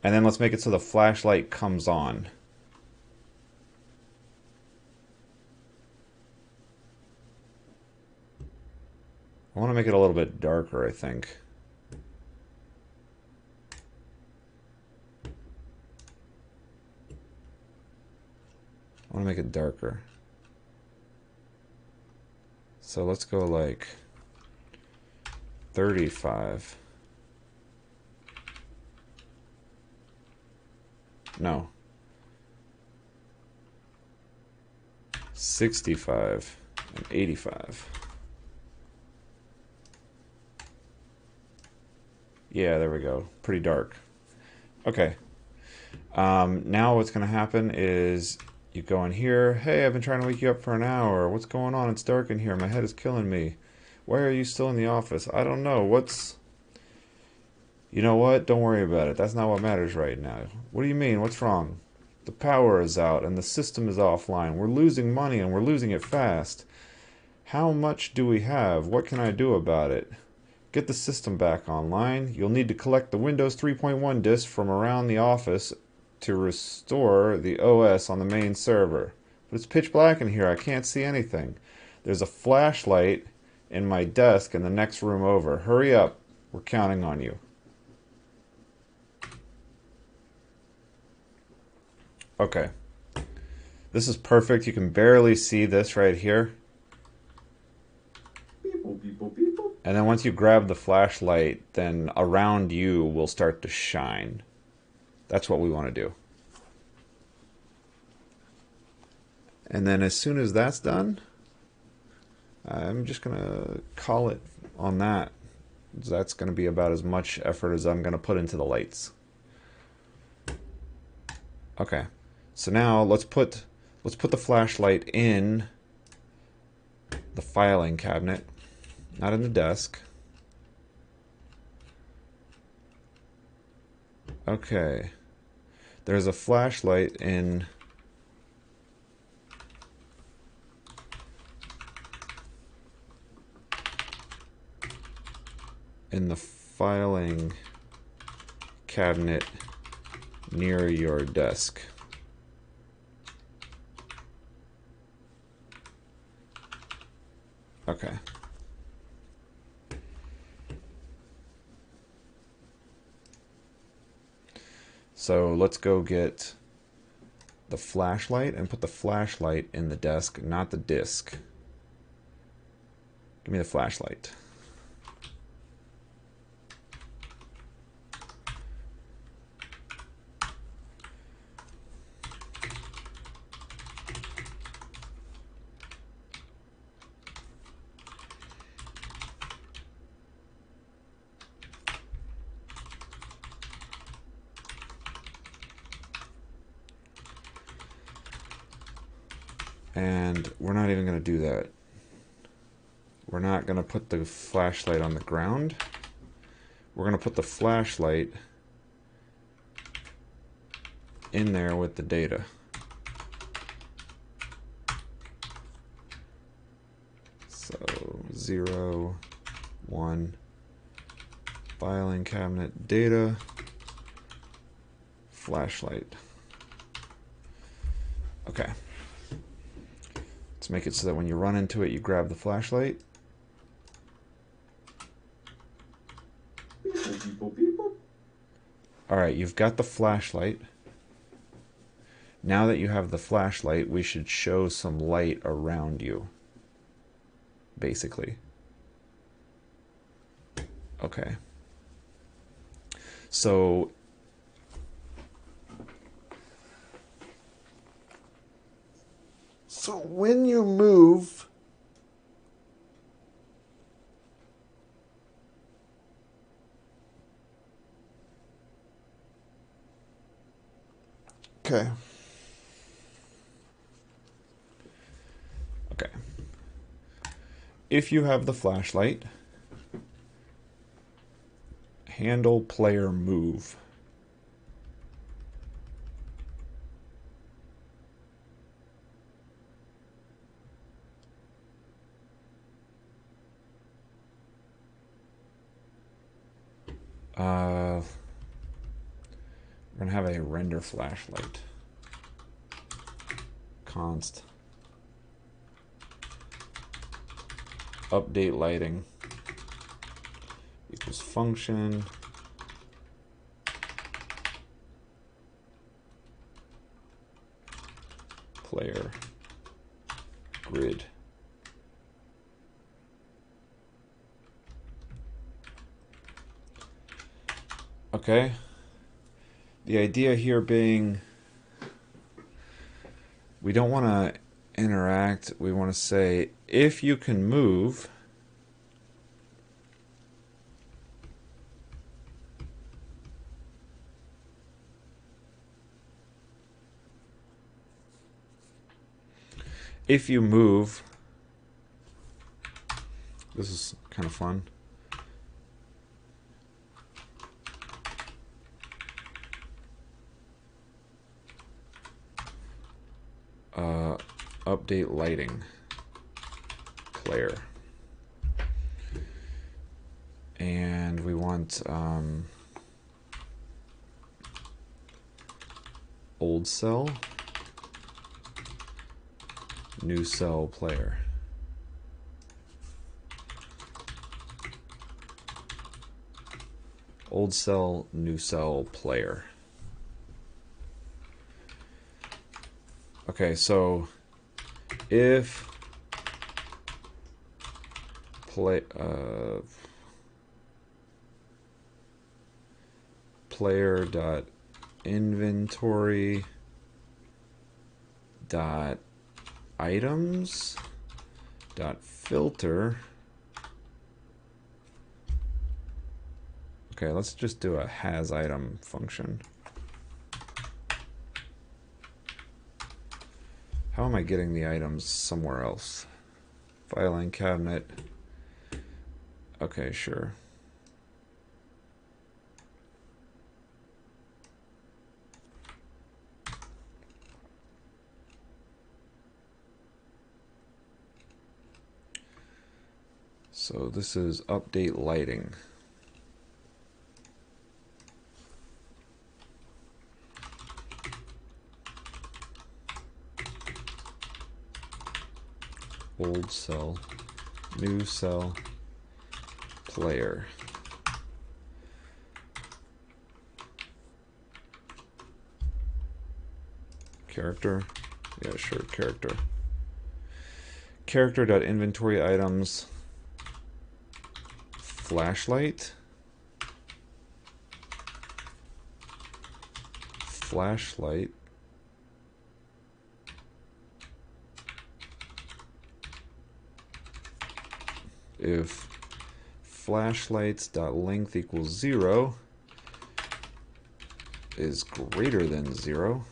And then let's make it so the flashlight comes on. I want to make it a little bit darker, I think. I want to make it darker. So let's go like 35. No. 65 and 85. Yeah, there we go. Pretty dark. Okay. Now what's going to happen is you go in here. Hey, I've been trying to wake you up for an hour. What's going on? It's dark in here. My head is killing me. Why are you still in the office? I don't know. What's... You know what? Don't worry about it. That's not what matters right now. What do you mean? What's wrong? The power is out and the system is offline. We're losing money and we're losing it fast. How much do we have? What can I do about it? Get the system back online. You'll need to collect the Windows 3.1 disk from around the office to restore the OS on the main server. But it's pitch black in here. I can't see anything. There's a flashlight in my desk in the next room over. Hurry up. We're counting on you. Okay. This is perfect. You can barely see this right here. And then once you grab the flashlight, then around you will start to shine. That's what we want to do. And then as soon as that's done, I'm just going to call it on that. That's going to be about as much effort as I'm going to put into the lights. Okay. So now let's put the flashlight in the filing cabinet, not in the desk. Okay. There's a flashlight in the filing cabinet near your desk. Okay. So let's go get the flashlight and put the flashlight in the desk, not the disk. Give me the flashlight. And we're not even going to do that. We're not going to put the flashlight on the ground. We're going to put the flashlight in there with the data. So 0, 1, filing cabinet data, flashlight. Okay. Let's make it so that when you run into it, you grab the flashlight. Alright, you've got the flashlight. Now that you have the flashlight, we should show some light around you. Basically. Okay. So So when you move, okay. Okay. If you have the flashlight, handle player move. We're gonna have a render flashlight. Const update lighting equals function player grid. Okay. The idea here being we don't want to interact. We want to say if you can move, if you move, this is kind of fun. Update lighting player, and we want old cell, new cell player. Old cell, new cell player. Okay, so if player dot inventory dot items dot filter. Okay, let's just do a has item function. How am I getting the items somewhere else? Filing cabinet. Okay, sure. So this is update lighting. Old cell, new cell, player. Character? Yeah, sure, character. Character.inventory items flashlight. Flashlight. If flashlights.length equals 0 is greater than 0,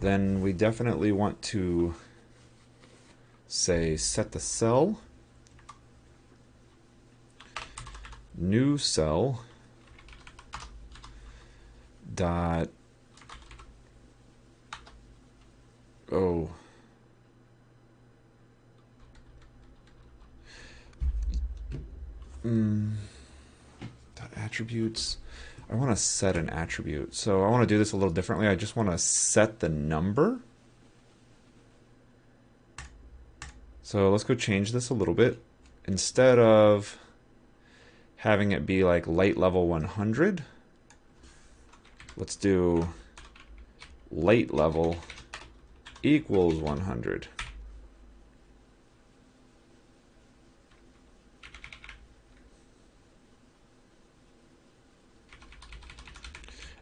then we definitely want to say set the cell, new cell dot dot attributes. I want to set an attribute, so I want to do this a little differently. I just want to set the number. So let's go change this a little bit. Instead of having it be like light level 100, let's do light level equals 100.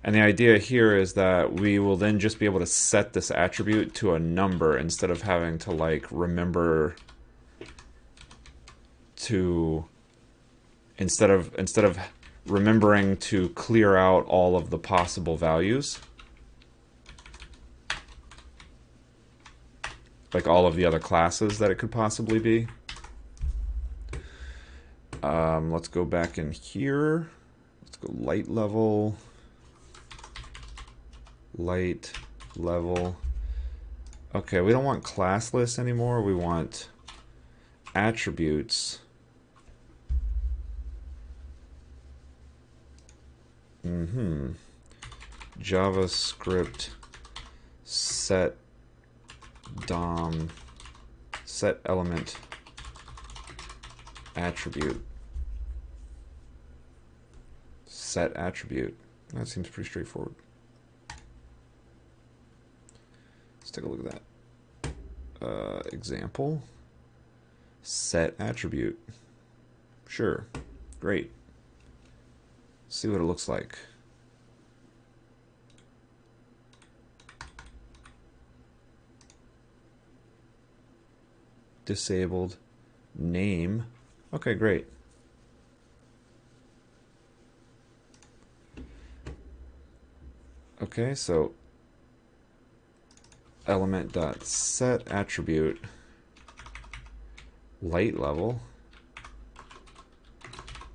And the idea here is that we will then just be able to set this attribute to a number instead of having to like remember to instead of remembering to clear out all of the possible values, like all of the other classes that it could possibly be. Let's go back in here. Let's go light level. Light level. Okay, we don't want classless anymore. We want attributes. JavaScript set DOM set element attribute. Set attribute. That seems pretty straightforward. Let's take a look at that. Example. Set attribute. Sure. Great. See what it looks like. Disabled. Name. Okay, great. Okay, so element.set attribute light level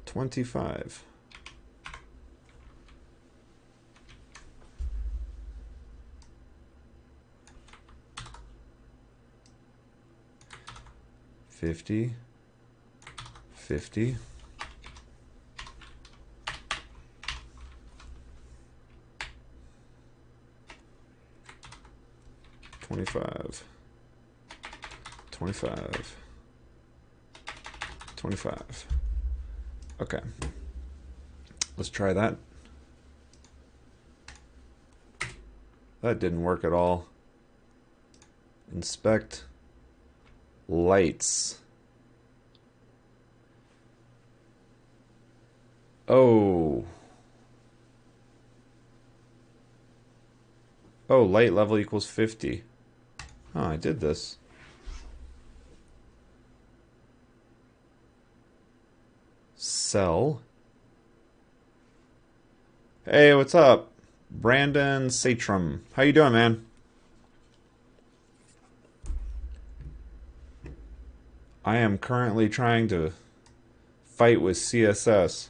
25. $50, $50, $25, $25, $25. Okay, let's try that. That didn't work at all. Inspect lights. Oh, light level equals 50. Oh, I did this. Cell. Hey, what's up? Brandon Satrum. How you doing, man? I am currently trying to fight with CSS.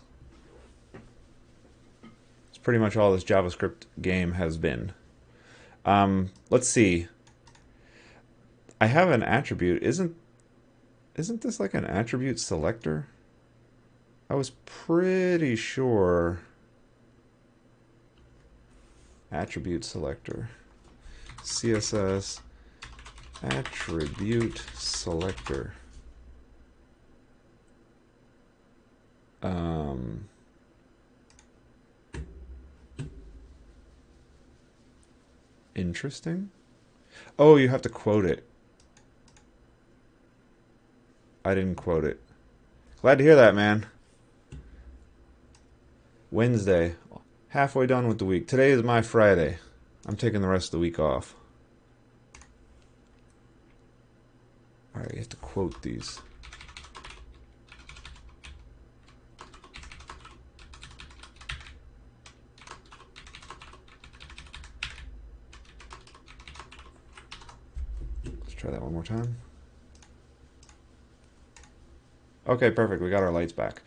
It's pretty much all this JavaScript game has been. Let's see. I have an attribute. Isn't this like an attribute selector? I was pretty sure. Attribute selector. CSS attribute selector. Interesting. Oh, you have to quote it. I didn't quote it. Glad to hear that, man. Wednesday. Halfway done with the week. Today is my Friday. I'm taking the rest of the week off. Alright, you have to quote these. Let's try that one more time. Okay, perfect. We got our lights back.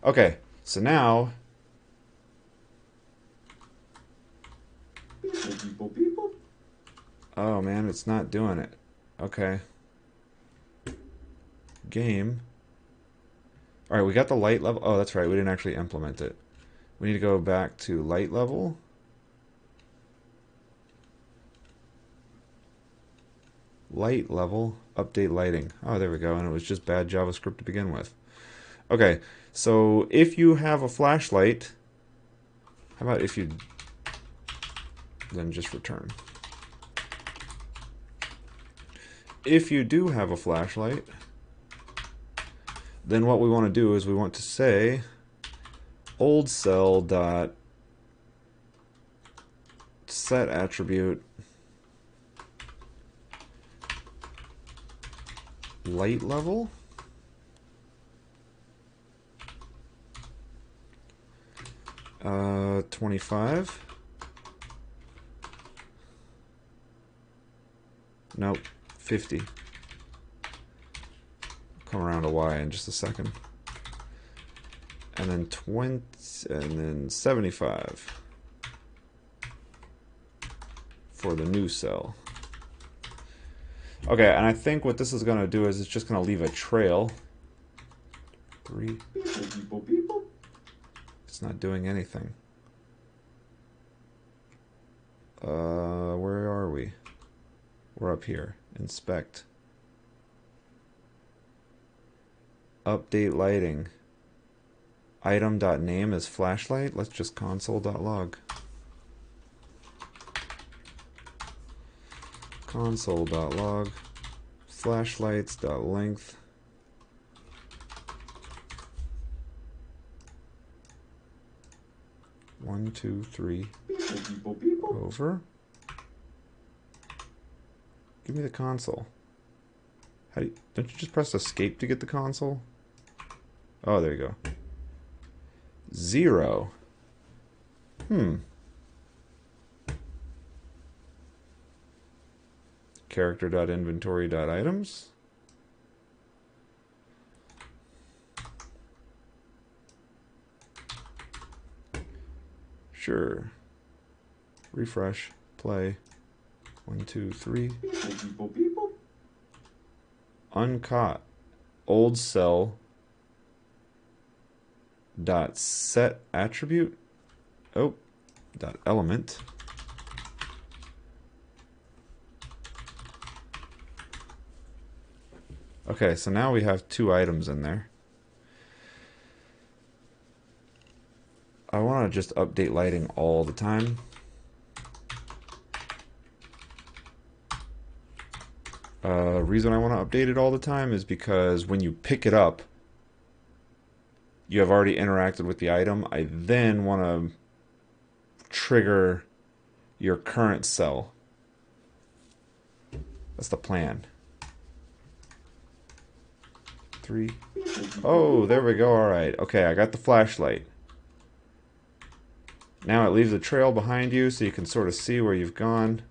Okay, so now... Oh man, it's not doing it. Okay. Game. Alright, we got the light level. Oh, that's right. We didn't actually implement it. We need to go back to light level. Light level. Update lighting. Oh, there we go. And it was just bad JavaScript to begin with. Okay, so if you have a flashlight, how about if you then just return? If you do have a flashlight, then what we want to do is we want to say old cell dot set attribute light level. Uh, 25. Nope, 50. Come around to Y in just a second. And then 20, and then 75 for the new cell. Okay, and I think what this is going to do is it's just going to leave a trail. 3. It's not doing anything. Where are we? We're up here. Inspect. Update lighting. Item.name is flashlight. Let's just console.log. Console.log. Flashlights.length. One, 2, 3. Over. Give me the console. How do you, don't you just press escape to get the console? Oh, there you go. 0. Character.inventory.items. Sure. Refresh. Play. 1, 2, 3. Uncaught. Old cell. Dot set attribute. Oh. Dot element. Okay, so now we have 2 items in there. I want to just update lighting all the time. Reason I want to update it all the time is because when you pick it up, you have already interacted with the item. I then want to trigger your current cell. That's the plan. 3. Oh, there we go. All right. Okay, I got the flashlight. Now it leaves a trail behind you so you can sort of see where you've gone.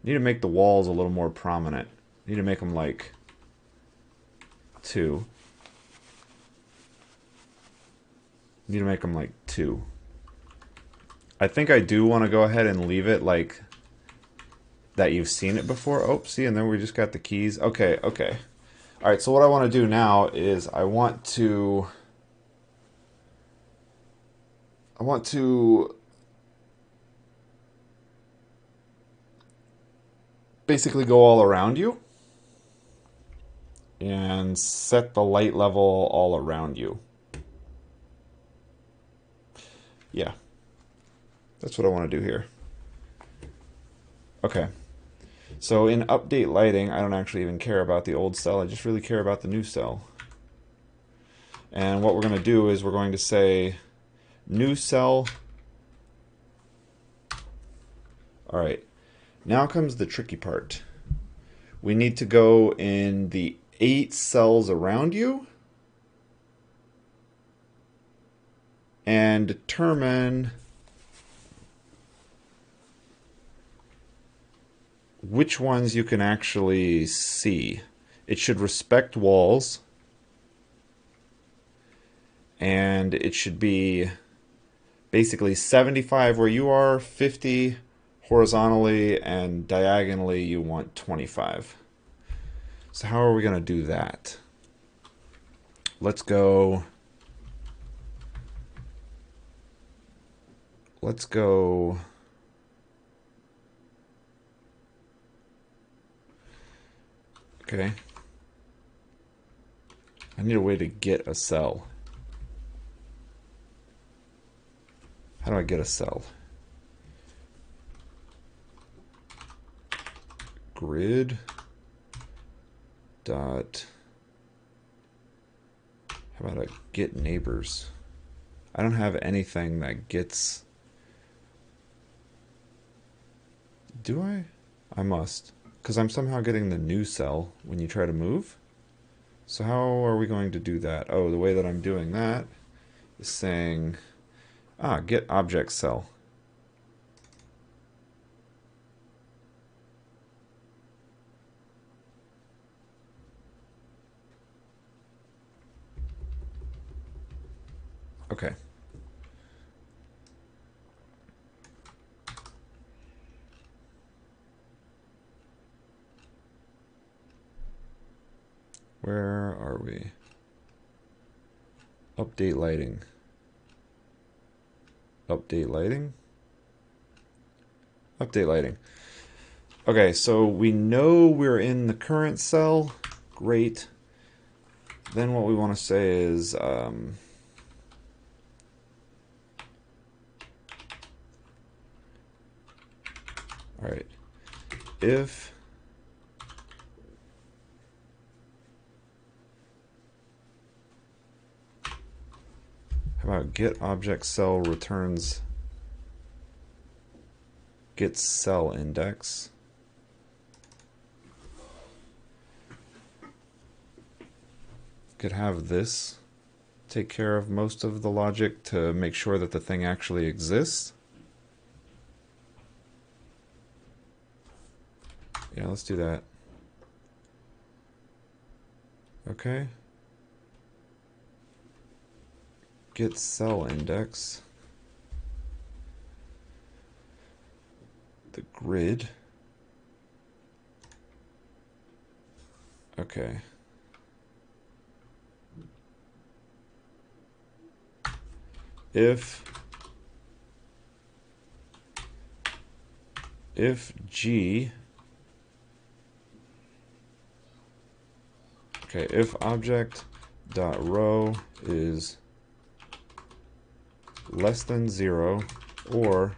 You need to make the walls a little more prominent. You need to make them like 2. You need to make them like 2. I think I do want to go ahead and leave it like that you've seen it before. Oh, see, and then we just got the keys. Okay, okay. All right, so what I want to do now is I want to basically go all around you and set the light level all around you. Yeah, that's what I want to do here. Okay, so in update lighting, I don't actually even care about the old cell. I just really care about the new cell. And what we're going to do is we're going to say new cell. All right, now comes the tricky part. We need to go in the 8 cells around you and determine which ones you can actually see. It should respect walls, and it should be basically 75 where you are, 50 horizontally, and diagonally you want 25. So how are we going to do that? Let's go okay. I need a way to get a cell. How do I get a cell? Grid dot, how about a get neighbors? I don't have anything that gets Do I? I must. Because I'm somehow getting the new cell when you try to move. So how are we going to do that? Oh, the way that I'm doing that is saying, get object cell. Okay. Where are we? Update lighting. Update lighting? Update lighting. Okay, so we know we're in the current cell. Great. Then what we want to say is, all right, if how about get object cell returns get cell index. Could have this take care of most of the logic to make sure that the thing actually exists. Yeah, let's do that. Okay. Get cell index. The grid. Okay. If G, okay, if object dot row is less than 0 or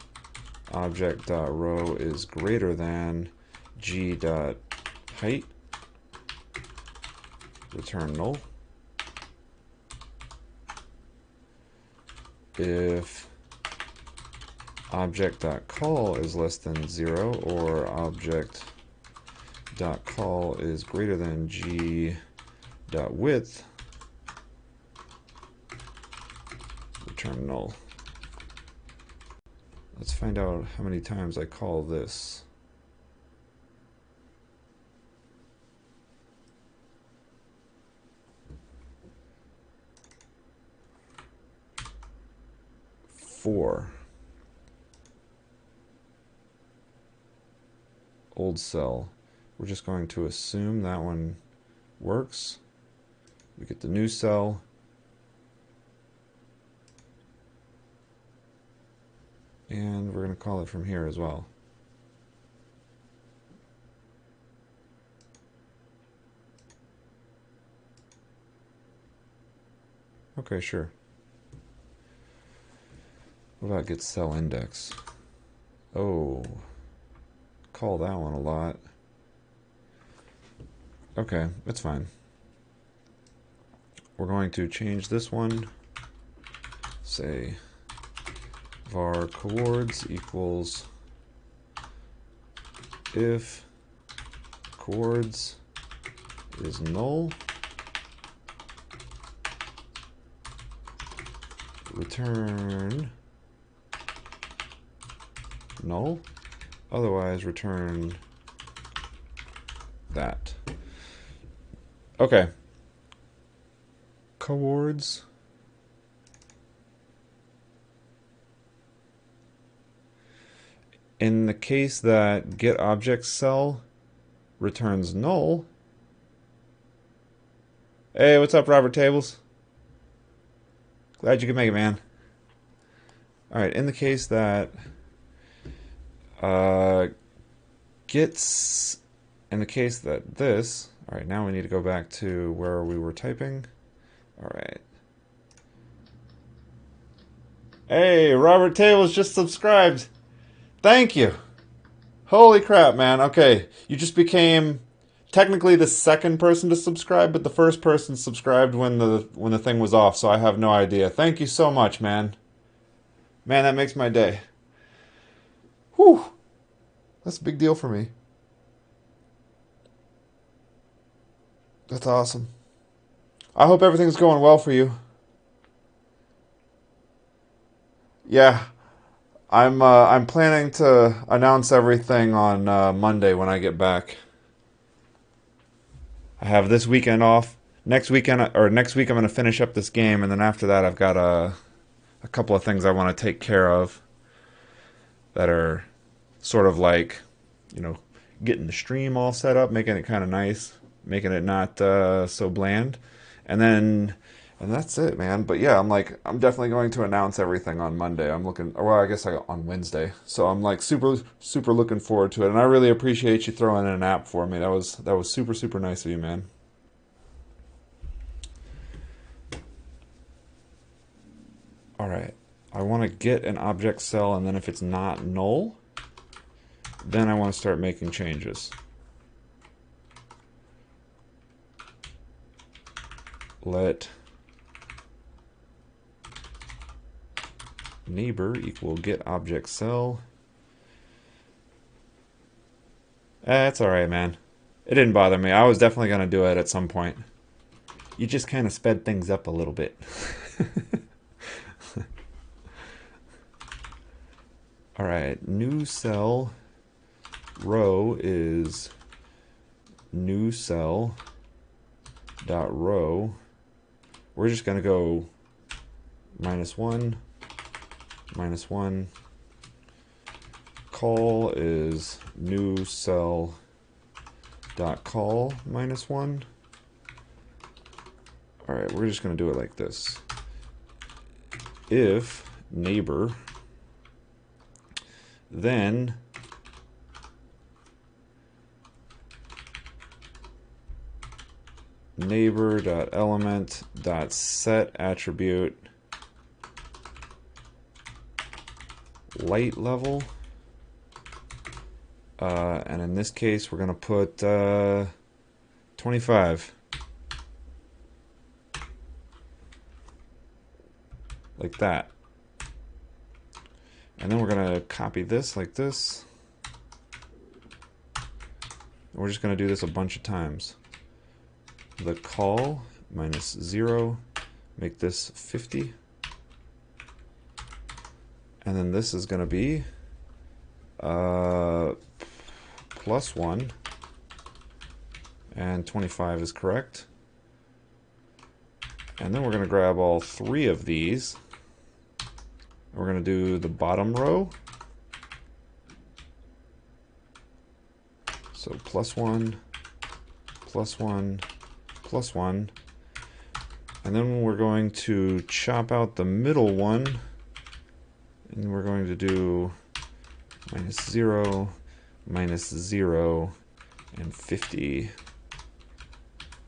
object dot row is greater than G dot height, return null. If object.call is less than 0 or object.call is greater than g.width, return null. Let's find out how many times I call this. Four. Old cell. We're just going to assume that one works. We get the new cell. And we're going to call it from here as well. Okay, sure. What about get cell index? Oh, call that one a lot. Okay, that's fine. We're going to change this one. Say var coords equals if coords is null, return null, otherwise return that. Okay. Coords. In the case that get object cell returns null. Hey, what's up, Robert Tables? Glad you could make it, man. Alright, in the case that gets, in the case that this, alright, now we need to go back to where we were typing. Alright. Hey, Robert Tables just subscribed. Thank you. Holy crap, man. Okay, you just became technically the second person to subscribe, but the first person subscribed when the thing was off, so I have no idea. Thank you so much, man. Man, that makes my day. Whew. That's a big deal for me. That's awesome. I hope everything's going well for you. Yeah, I'm planning to announce everything on Monday when I get back. I have this weekend off. Next week I'm going to finish up this game, and then after that I've got a couple of things I want to take care of that are sort of like, you know, getting the stream all set up, making it kind of nice, making it not so bland, and then and that's it, man. But yeah, I'm definitely going to announce everything on Monday. I'm looking, well, I guess on Wednesday. So I'm like super looking forward to it, and I really appreciate you throwing in an app for me. That was super nice of you, man. All right, I want to get an object cell, and then if it's not null, then I want to start making changes. Let neighbor equal get object cell. That's alright, man. It didn't bother me. I was definitely going to do it at some point. You just kind of sped things up a little bit. Alright, new cell row is new cell dot row. We're just going to go -1, -1. Call is new cell dot call -1. All right, we're just going to do it like this. If neighbor, then neighbor.element.set attribute light level, and in this case we're going to put 25, like that. And then we're going to copy this like this. And we're just going to do this a bunch of times. The call -0, make this 50. And then this is going to be +1, and 25 is correct. And then we're going to grab all three of these. We're going to do the bottom row. So +1, +1, +1. And then we're going to chop out the middle one. And we're going to do -0, -0, and 50,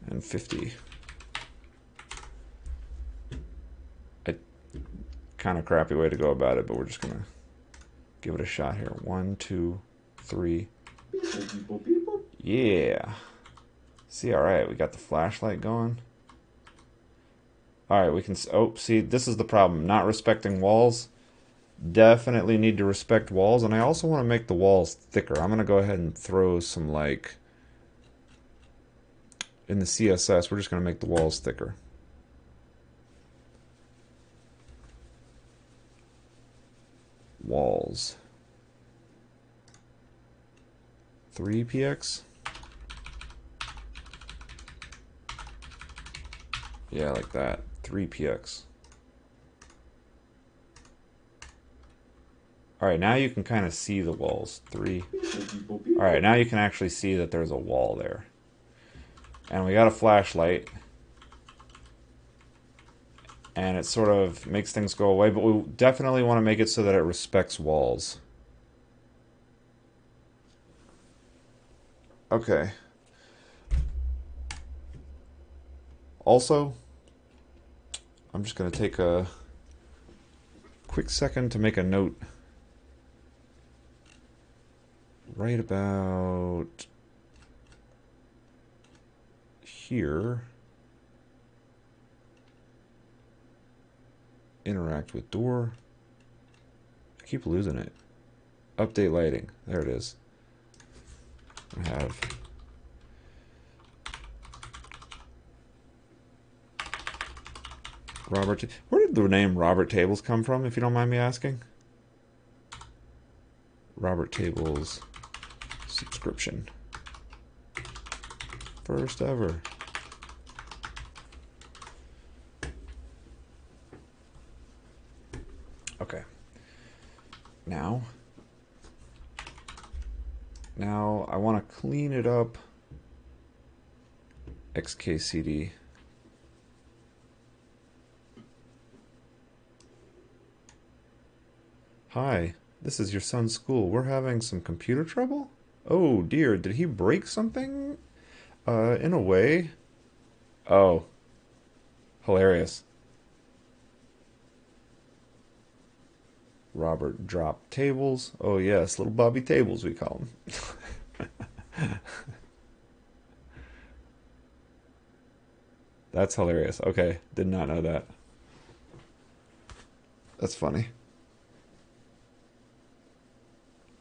and 50. Kind of crappy way to go about it, but we're just gonna give it a shot here. 1, 2, 3. Yeah. See, all right, we got the flashlight going. All right, we can. Oh, see, this is the problem. Not respecting walls. Definitely need to respect walls, and I also want to make the walls thicker. I'm gonna go ahead and throw some, like, in the CSS. We're just gonna make the walls thicker. Walls 3px. Yeah, like that. 3px. Alright, now you can kind of see the walls. 3. Alright, now you can actually see that there's a wall there. And we got a flashlight. And it sort of makes things go away, but we definitely want to make it so that it respects walls. Okay. Also, I'm just going to take a quick second to make a note. Right about here. Interact with door. I keep losing it. Update lighting. There it is. I have Robert. Where did the name Robert Tables come from, if you don't mind me asking? Robert Tables subscription. First ever. Okay. Now I want to clean it up. XKCD. Hi, this is your son's school. We're having some computer trouble? Oh dear, did he break something? In a way. Oh, hilarious. Robert dropped tables. Oh yes, little Bobby Tables we call him. That's hilarious. Okay, did not know that. That's funny.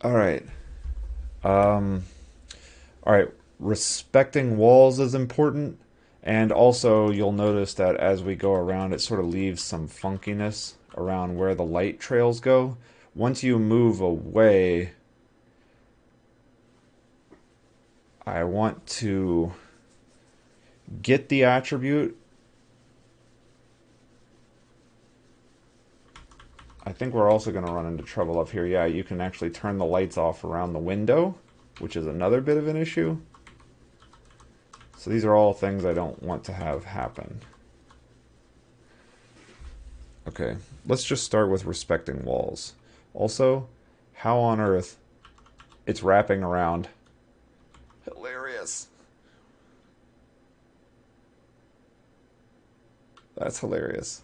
All right. Um, all right. Respecting walls is important. And also, you'll notice that as we go around, it sort of leaves some funkiness around where the light trails go. Once you move away, I want to get the attribute. I think we're also going to run into trouble up here. Yeah, you can actually turn the lights off around the window, which is another bit of an issue. So these are all things I don't want to have happen. Okay, let's just start with respecting walls. Also, how on earth it's wrapping around. Hilarious. That's hilarious.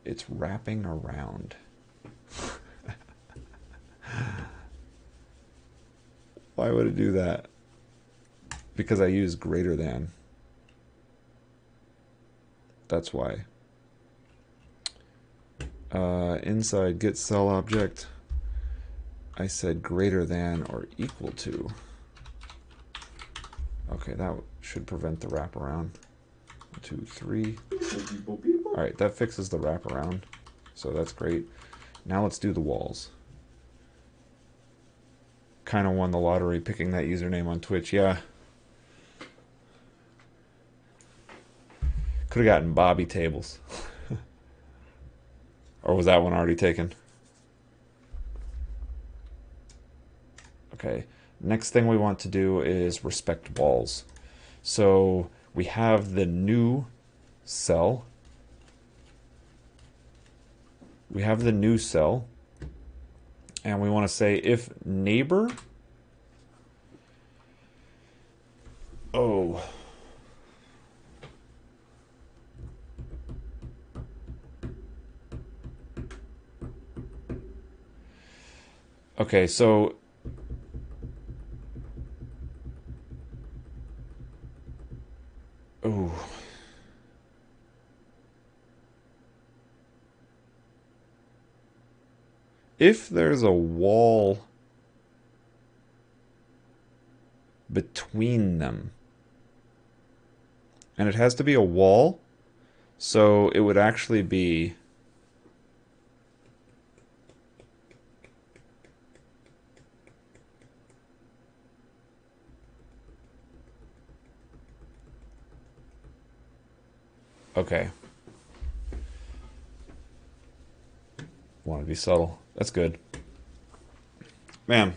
It's wrapping around. Why would it do that? Because I use greater than. That's why. Inside get cell object, I said greater than or equal to. Okay, that should prevent the wraparound. 1, 2, 3. Alright, that fixes the wraparound. So that's great. Now let's do the walls. Kind of won the lottery picking that username on Twitch, yeah. Could have gotten Bobby Tables. Or was that one already taken? Okay, next thing we want to do is respect walls. So we have the new cell. We have the new cell. And we want to say if neighbor. Oh. Okay, so oh. If there's a wall between them, and it has to be a wall, so it would actually be okay. Want to be subtle. That's good. Man,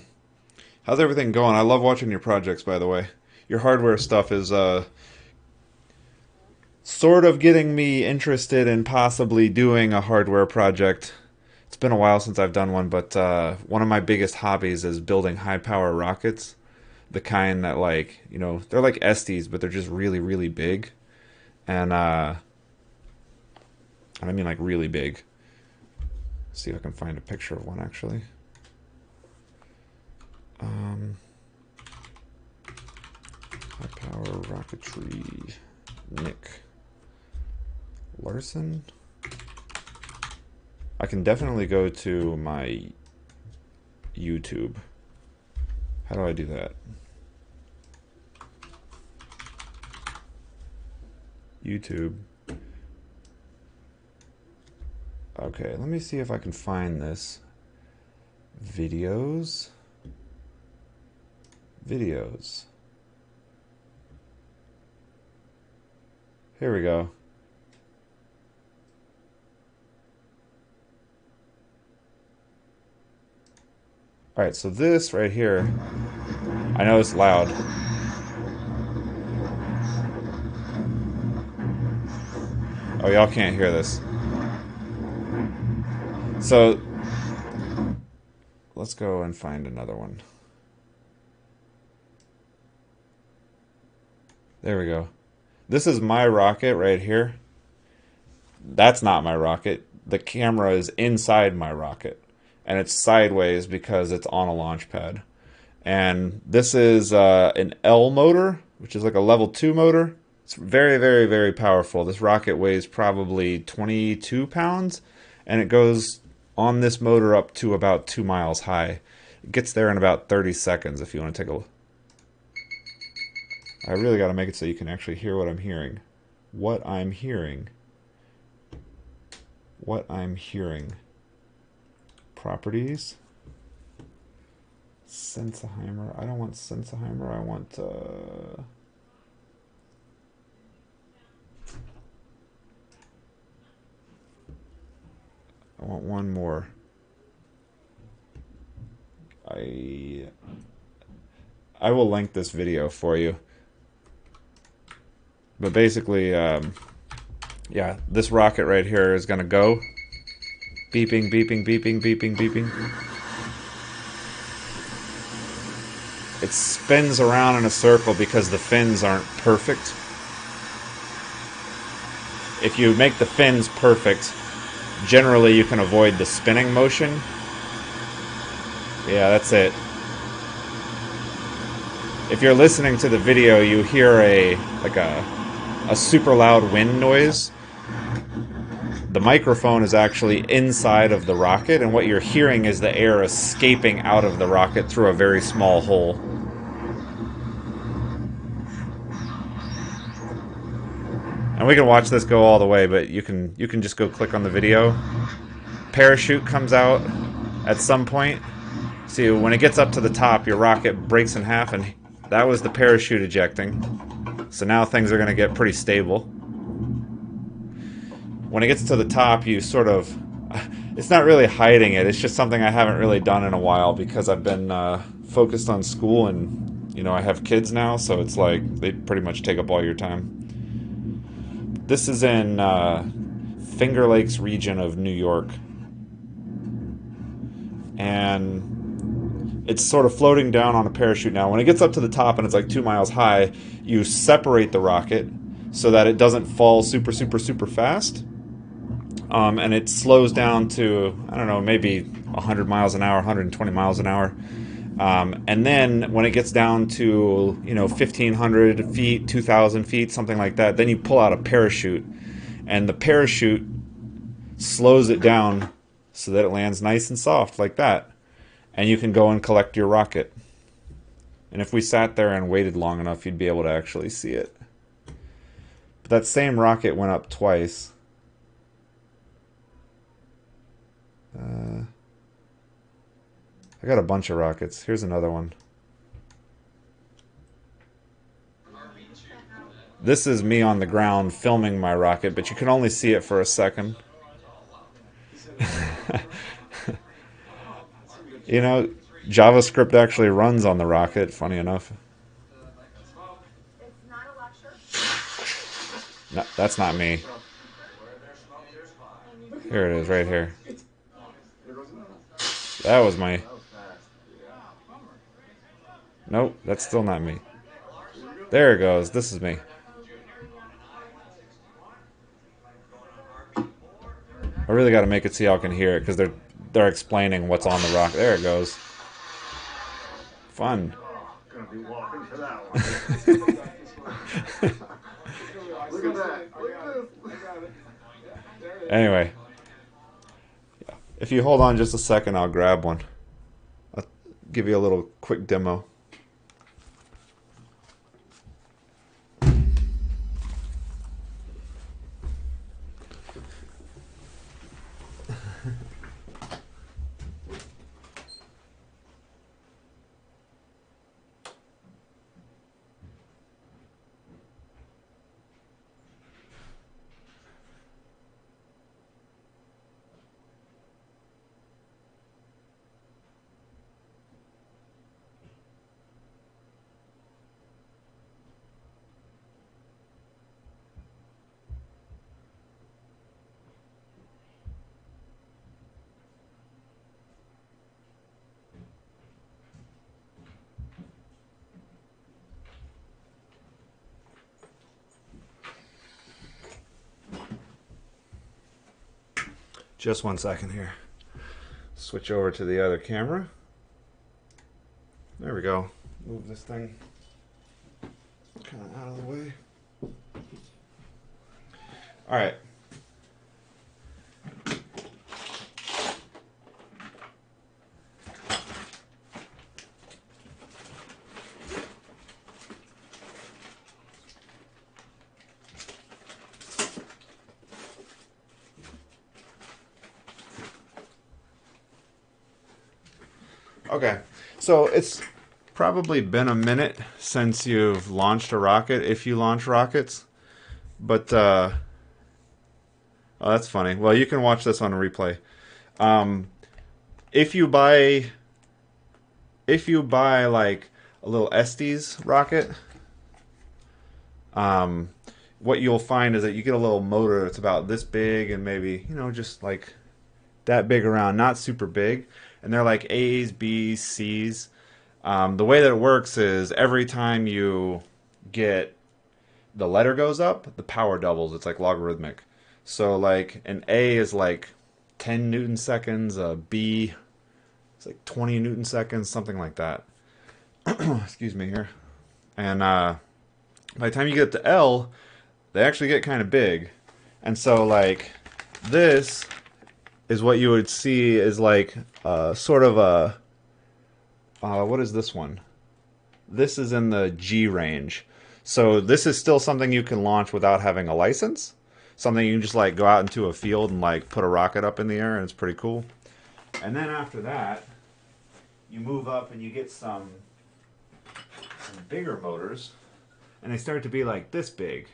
how's everything going? I love watching your projects, by the way. Your hardware stuff is sort of getting me interested in possibly doing a hardware project. It's been a while since I've done one, but one of my biggest hobbies is building high power rockets. The kind that, like, you know, they're like Estes, but they're just really, really big. And I mean like really big. See if I can find a picture of one actually. High power rocketry. Nick Larson. I can definitely go to my YouTube How do I do that? YouTube. Okay, let me see if I can find this. Videos. Videos. Here we go. Alright, so this right here, I know it's loud. Oh, y'all can't hear this. So, let's go and find another one. There we go. This is my rocket right here. That's not my rocket. The camera is inside my rocket. And it's sideways because it's on a launch pad. And this is an L motor, which is like a level 2 motor. It's very, very, very powerful. This rocket weighs probably 22 pounds, and it goes on this motor up to about 2 miles high. It gets there in about 30 seconds if you want to take a look. I really got to make it so you can actually hear what I'm hearing. What I'm hearing. What I'm hearing. Properties. Senseheimer. I don't want Senseheimer. I want one more. I will link this video for you. But basically, yeah, this rocket right here is gonna go. Beeping, beeping, beeping, beeping, beeping. It spins around in a circle because the fins aren't perfect. If you make the fins perfect, generally you can avoid the spinning motion. Yeah, that's it. If you're listening to the video, you hear a super loud wind noise. The microphone is actually inside of the rocket, and what you're hearing is the air escaping out of the rocket through a very small hole. And we can watch this go all the way, but you can just go click on the video. Parachute comes out at some point. See, when it gets up to the top, your rocket breaks in half, and that was the parachute ejecting. So now things are going to get pretty stable. When it gets to the top, you sort of... It's not really hiding it, it's just something I haven't really done in a while because I've been focused on school and, you know, I have kids now, so it's like they pretty much take up all your time. This is in Finger Lakes region of New York. And it's sort of floating down on a parachute now. When it gets up to the top and it's like 2 miles high, you separate the rocket so that it doesn't fall super, super, super fast. And it slows down to, I don't know, maybe 100 miles an hour, 120 miles an hour. And then when it gets down to, you know, 1,500 feet, 2,000 feet, something like that, then you pull out a parachute. And the parachute slows it down so that it lands nice and soft like that. And you can go and collect your rocket. And if we sat there and waited long enough, you'd be able to actually see it. But that same rocket went up twice. I got a bunch of rockets. Here's another one. This is me on the ground filming my rocket, but you can only see it for a second. You know, JavaScript actually runs on the rocket, funny enough. No, that's not me. Here it is, right here. That was my... Nope, that's still not me. There it goes. This is me. I really got to make it so y'all can hear it because they're explaining what's on the rock. There it goes. Fun. Gonna be walking for that one. Look at that. Look at this. Anyway, if you hold on just a second, I'll grab one. I'll give you a little quick demo. Just 1 second here. Switch over to the other camera. There we go. Move this thing kind of out of the way. All right. Okay, so it's probably been a minute since you've launched a rocket, if you launch rockets. But, oh, that's funny. Well, you can watch this on a replay. Um, if you buy, like a little Estes rocket, what you'll find is that you get a little motor that's about this big and maybe, just like that big around, not super big. And they're like A's, B's, C's. The way that it works is every time you get the letter goes up, the power doubles. It's like logarithmic. So like an A is like 10 Newton seconds, a B is like 20 Newton seconds, something like that. Excuse me here. And by the time you get to L, they actually get kind of big. And so like this is what you would see is like sort of a what is this one? This is in the G range. So this is still something you can launch without having a license. Something you can just like go out into a field and like put a rocket up in the air, and it's pretty cool. And then after that, you move up and you get some bigger motors, and they start to be like this big.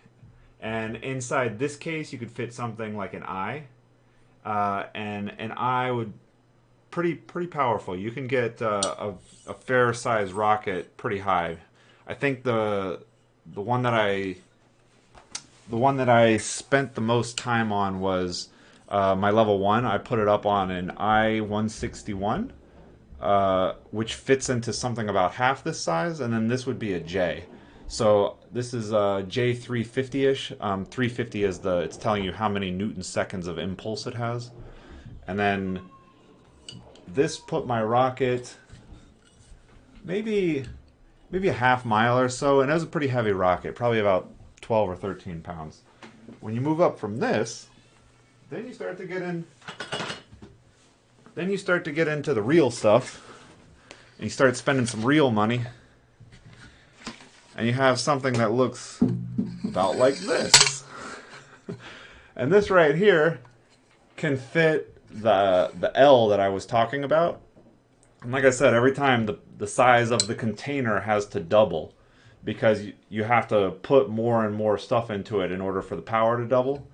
And inside this case, you could fit something like an eye. And an eye would pretty powerful. You can get a fair size rocket pretty high. I think the one that I spent the most time on was my level 1. I put it up on an I-161, which fits into something about half this size, and then this would be a J. So this is a J350-ish. 350 is it's telling you how many Newton seconds of impulse it has. And then this put my rocket maybe a half mile or so, and it was a pretty heavy rocket, probably about 12 or 13 pounds. When you move up from this, then you start to get into the real stuff, and you start spending some real money, and you have something that looks about like this. And this right here can fit the L that I was talking about. And like I said, every time the size of the container has to double, because you have to put more and more stuff into it in order for the power to double.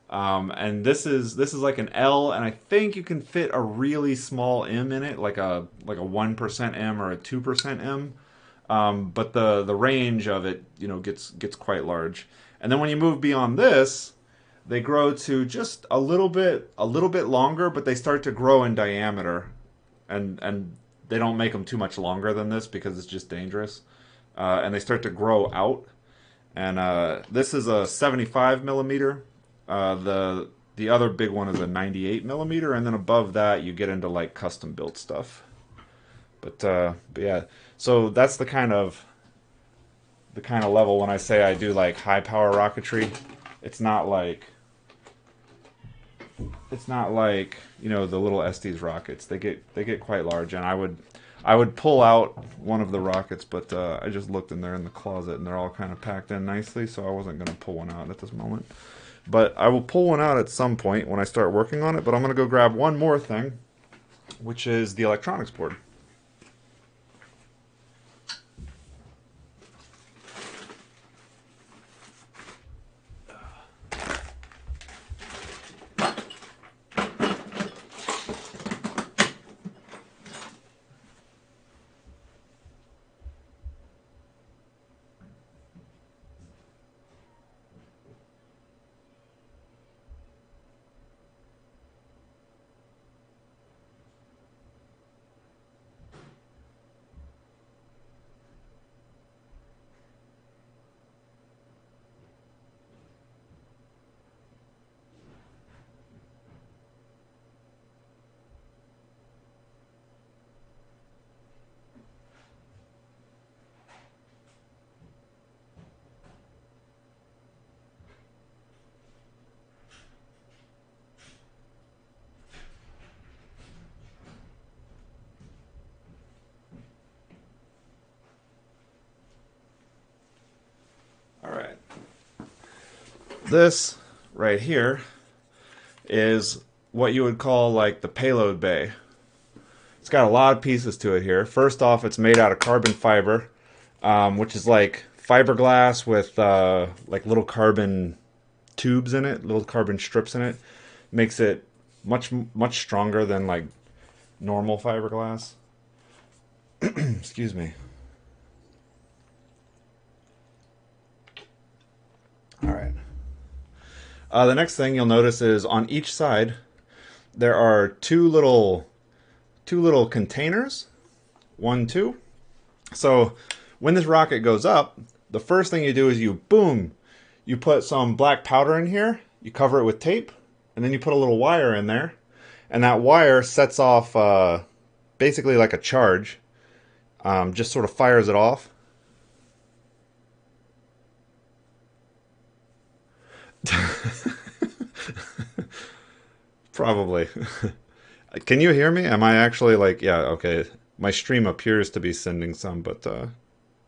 And this is like an L, and I think you can fit a really small M in it, like a 1% M or a 2% M. But the range of it, gets quite large. And then when you move beyond this, they grow to just a little bit longer, but they start to grow in diameter, and they don't make them too much longer than this because it's just dangerous. And they start to grow out. And this is a 75 millimeter. The other big one is a 98 millimeter, and then above that you get into like custom built stuff. But yeah, so that's the kind of level when I say I do like high power rocketry. It's not like the little Estes rockets. They get quite large, and I would pull out one of the rockets, but I just looked in there in the closet, and they're all kind of packed in nicely, so I wasn't going to pull one out at this moment. But I will pull one out at some point when I start working on it, but I'm going to go grab one more thing, which is the electronics board. This right here is what you would call like the payload bay. It's got a lot of pieces to it here. First off, it's made out of carbon fiber, which is like fiberglass with like little carbon tubes in it, little carbon strips in it. Makes it much stronger than like normal fiberglass. Excuse me. All right. The next thing you'll notice is on each side there are two little containers. One, two. So when this rocket goes up, the first thing you do is you put some black powder in here, you cover it with tape, and then you put a little wire in there, and that wire sets off basically like a charge, just sort of fires it off. Probably. Can you hear me? Am I actually like, yeah, okay. My stream appears to be sending some, but I'm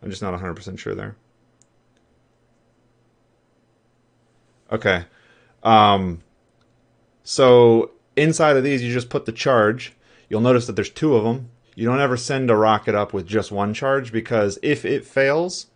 just not 100% sure there. Okay. Um, so inside of these, you just put the charge. You'll notice that there's two of them. You don't ever send a rocket up with just one charge because if it fails,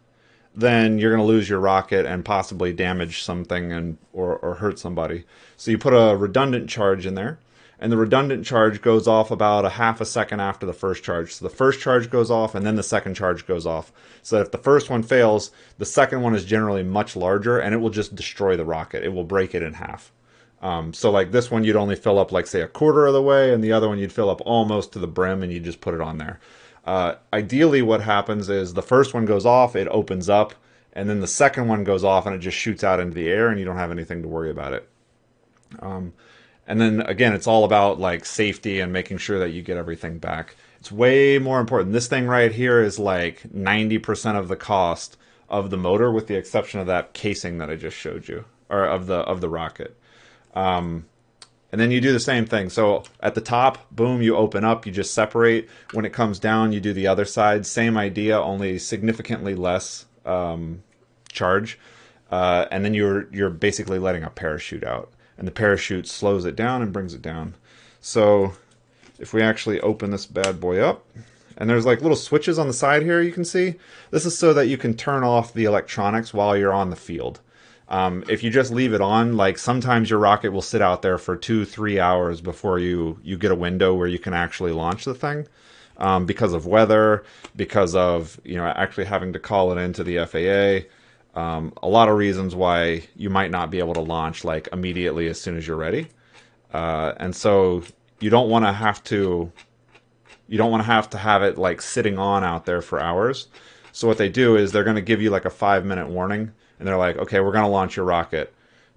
then you're going to lose your rocket and possibly damage something or hurt somebody. So you put a redundant charge in there, and the redundant charge goes off about a half a second after the first charge. So the first charge goes off, and then the second charge goes off. So if the first one fails, the second one is generally much larger, and it will just destroy the rocket. It will break it in half. So like this one, you'd only fill up like say a quarter of the way, and the other one you'd fill up almost to the brim, and you just put it on there. Ideally, what happens is the first one goes off, it opens up, and then the second one goes off, and it just shoots out into the air, and you don't have anything to worry about it. And then again, it's all about like safety and making sure that you get everything back. It's way more important. This thing right here is like 90% of the cost of the motor, with the exception of that casing that I just showed you, or of the rocket. And then you do the same thing. So at the top, boom, you open up, you just separate. When it comes down, you do the other side. Same idea, only significantly less charge. And then you're basically letting a parachute out. And the parachute slows it down and brings it down. So if we actually open this bad boy up, and there's like little switches on the side here you can see. This is so that you can turn off the electronics while you're on the field. If you just leave it on, like sometimes your rocket will sit out there for 2-3 hours before you get a window where you can actually launch the thing, because of weather, because of actually having to call it into the FAA. A lot of reasons why you might not be able to launch like immediately as soon as you're ready, and so you don't want to have to have it like sitting on out there for hours. So what they do is they're going to give you like a 5-minute warning. And they're like, okay, we're going to launch your rocket.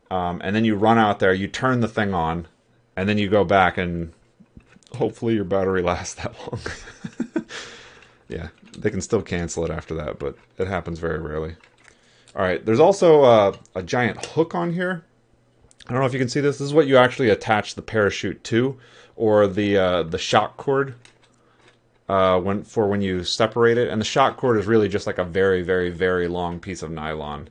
And then you run out there, you turn the thing on, and then you go back, and hopefully your battery lasts that long. Yeah, they can still cancel it after that, but it happens very rarely. All right, there's also a giant hook on here. I don't know if you can see this. This is what you actually attach the parachute to, or the shock cord. When you separate it, and the shock cord is really just like a very, very, very long piece of nylon,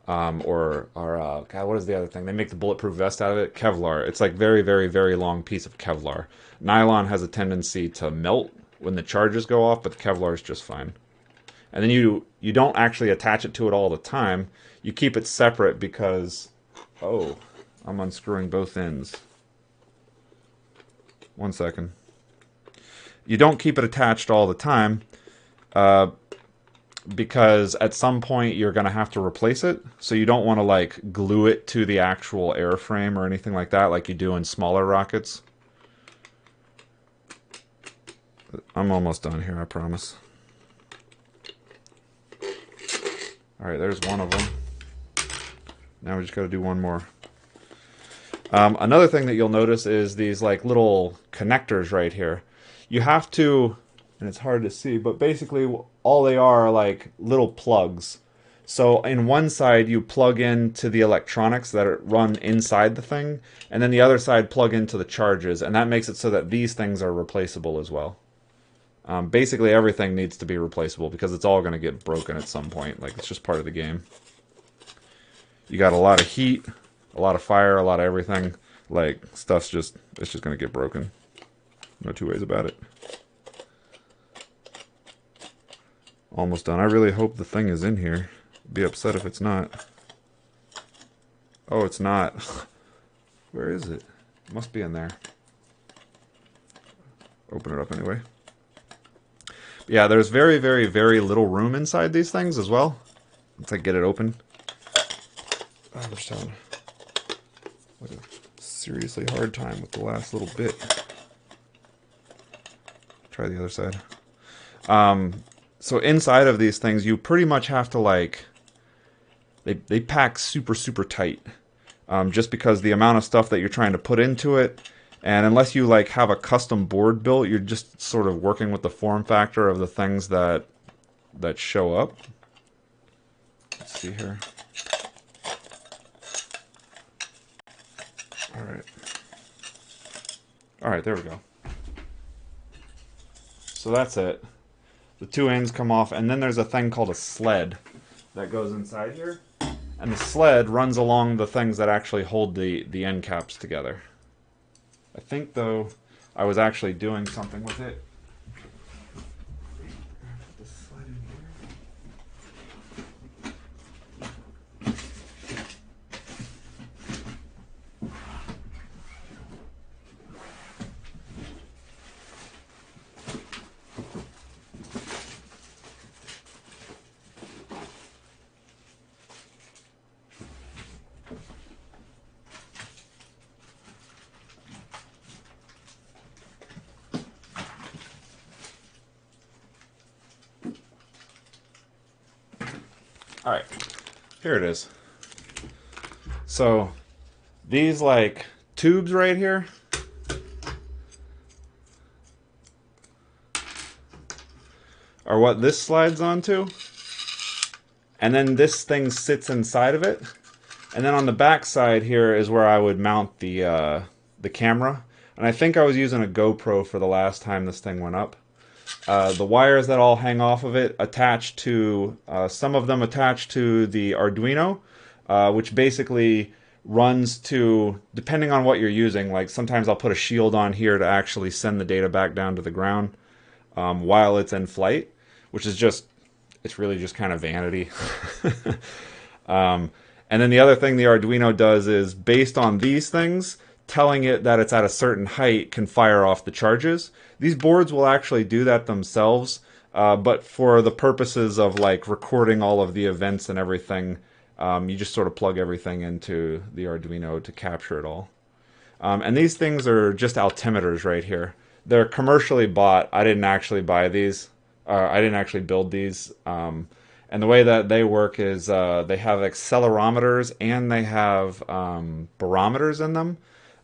or God, what is the other thing? They make the bulletproof vest out of it. Kevlar. It's like very, very, very long piece of Kevlar. Nylon has a tendency to melt when the charges go off, but the Kevlar is just fine. And then you don't actually attach it to it all the time. You keep it separate because, oh, I'm unscrewing both ends. 1 second. You don't keep it attached all the time, because at some point you're going to have to replace it. So you don't want to like glue it to the actual airframe or anything like that like you do in smaller rockets. I'm almost done here, I promise. Alright, there's one of them. Now we just got to do one more. Another thing that you'll notice is these like little connectors right here. You have to, and it's hard to see, but basically all they are like little plugs. So in one side you plug into the electronics that run inside the thing, and then the other side plug into the charges, and that makes it so that these things are replaceable as well. Basically everything needs to be replaceable because it's all going to get broken at some point. Like, it's just part of the game. you got a lot of heat, a lot of fire, a lot of everything. Like, stuff's just, it's just going to get broken. No two ways about it. Almost done. I really hope the thing is in here. Be upset if it's not. Oh, it's not. Where is it? It must be in there. Open it up anyway. Yeah, there's very, very, very little room inside these things as well. Once I get it open. I'm just having like a seriously hard time with the last little bit. Try the other side. So inside of these things, you pretty much have to like... They pack super, super tight. Just because the amount of stuff that you're trying to put into it, and unless you like have a custom board built, you're just sort of working with the form factor of the things that show up. Let's see here. All right, there we go. So that's it. The two ends come off, and then there's a thing called a sled that goes inside here. And the sled runs along the things that actually hold the end caps together. I think, though, I was actually doing something with it. Put the sled in Alright, here it is. So, these like tubes right here are what this slides onto. And then this thing sits inside of it. And then on the back side here is where I would mount the camera. And I think I was using a GoPro for the last time this thing went up. The wires that all hang off of it attach to, some of them attach to the Arduino, which basically runs to, depending on what you're using, like sometimes I'll put a shield on here to actually send the data back down to the ground while it's in flight, which is just, it's really just kind of vanity. And then the other thing the Arduino does is, based on these things, telling it that it's at a certain height can fire off the charges. These boards will actually do that themselves, but for the purposes of like recording all of the events and everything, you just sort of plug everything into the Arduino to capture it all. And these things are just altimeters right here. They're commercially bought. I didn't actually buy these. I didn't actually build these. And the way that they work is they have accelerometers and they have barometers in them.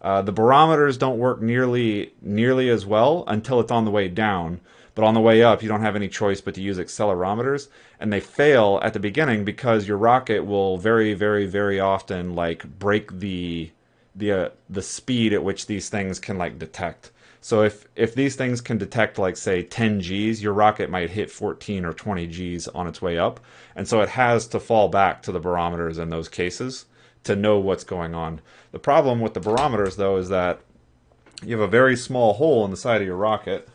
The barometers don't work nearly as well until it's on the way down. But on the way up, you don't have any choice but to use accelerometers. And they fail at the beginning because your rocket will very, very, very often like break the speed at which these things can like detect. So if these things can detect like say 10 Gs, your rocket might hit 14 or 20 Gs on its way up. And so it has to fall back to the barometers in those cases to know what's going on. The problem with the barometers though is that you have a very small hole in the side of your rocket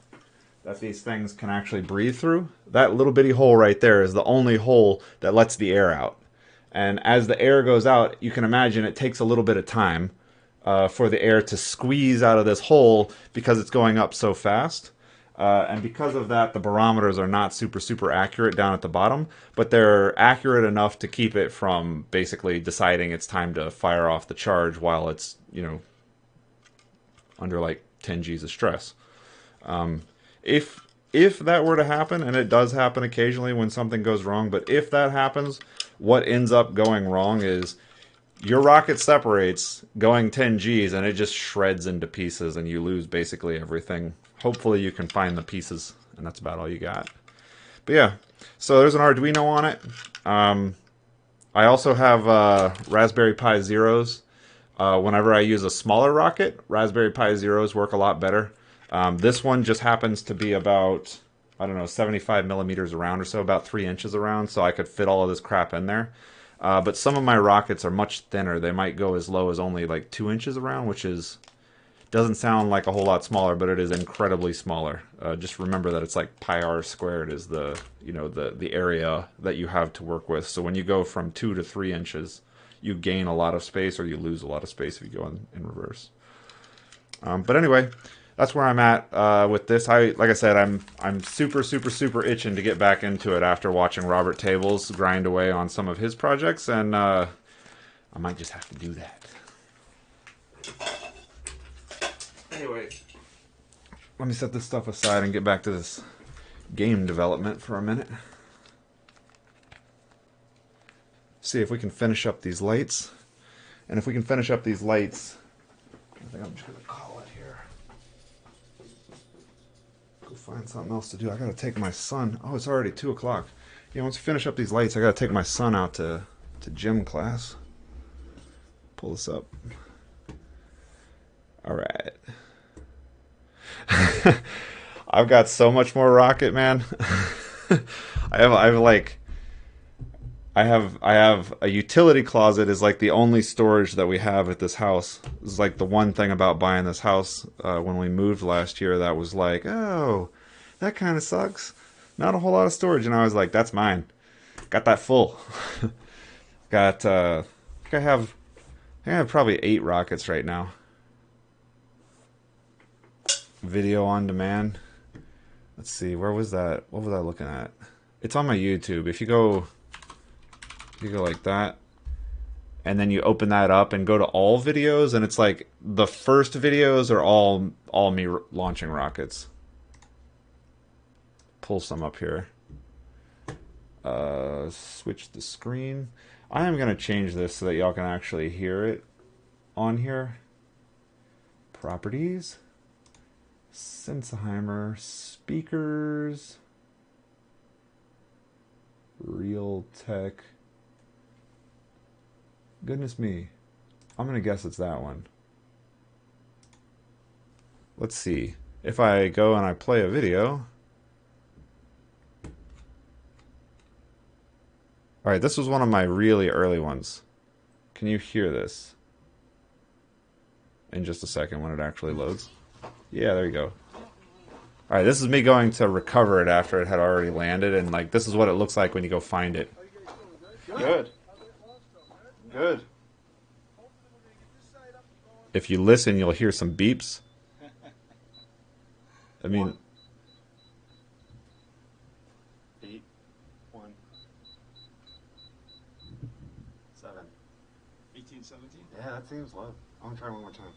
that these things can actually breathe through. That little bitty hole right there is the only hole that lets the air out. And as the air goes out, you can imagine it takes a little bit of time for the air to squeeze out of this hole because it's going up so fast. And because of that, the barometers are not super accurate down at the bottom, but they're accurate enough to keep it from basically deciding it's time to fire off the charge while it's, you know, under like 10 Gs of stress. If that were to happen, and it does happen occasionally when something goes wrong, but if that happens, what ends up going wrong is your rocket separates going 10 Gs and it just shreds into pieces and you lose basically everything. Hopefully you can find the pieces, and that's about all you got. But yeah, so there's an Arduino on it. I also have Raspberry Pi Zeros. Whenever I use a smaller rocket, Raspberry Pi Zeros work a lot better. This one just happens to be about, I don't know, 75 millimeters around or so, about 3 inches around, so I could fit all of this crap in there. But some of my rockets are much thinner. They might go as low as only like 2 inches around, which is doesn't sound like a whole lot smaller, but it is incredibly smaller. Just remember that it's like pi r squared is the the area that you have to work with. So when you go from 2 to 3 inches, you gain a lot of space, or you lose a lot of space if you go in reverse. But anyway, that's where I'm at with this. Like I said, I'm super itching to get back into it after watching Robert Tables grind away on some of his projects, and I might just have to do that. Anyway, let me set this stuff aside and get back to this game development for a minute. See if we can finish up these lights. And if we can finish up these lights, I think I'm just going to call it here. Go find something else to do. I got to take my son. Oh, it's already 2 o'clock. Yeah, once we finish up these lights, I got to take my son out to gym class. Pull this up. All right. I've got so much more rocket, man. I have a utility closet is like the only storage that we have at this house. This is like the one thing about buying this house when we moved last year that was like, oh, that kind of sucks. Not a whole lot of storage, and I was like, that's mine. Got that full. Got I think I have probably 8 rockets right now. Video on demand. Let's see, where was that? What was I looking at? It's on my YouTube. If you go like that, and then you open that up and go to all videos, and it's like the first videos are all me launching rockets. Pull some up here. Switch the screen. I am gonna change this so that y'all can actually hear it on here. Properties. Sennheimer speakers, Real Tech. Goodness me, I'm gonna guess it's that one. Let's see if I go and I play a video. All right, this was one of my really early ones. Can you hear this? In just a second when it actually loads. Yeah, there you go. Alright, this is me going to recover it after it had already landed, and like this is what it looks like when you go find it. Good. Good. If you listen, you'll hear some beeps. I mean... 8, 1, 7. 18, 17? Yeah, that seems low. I'm gonna try one more time.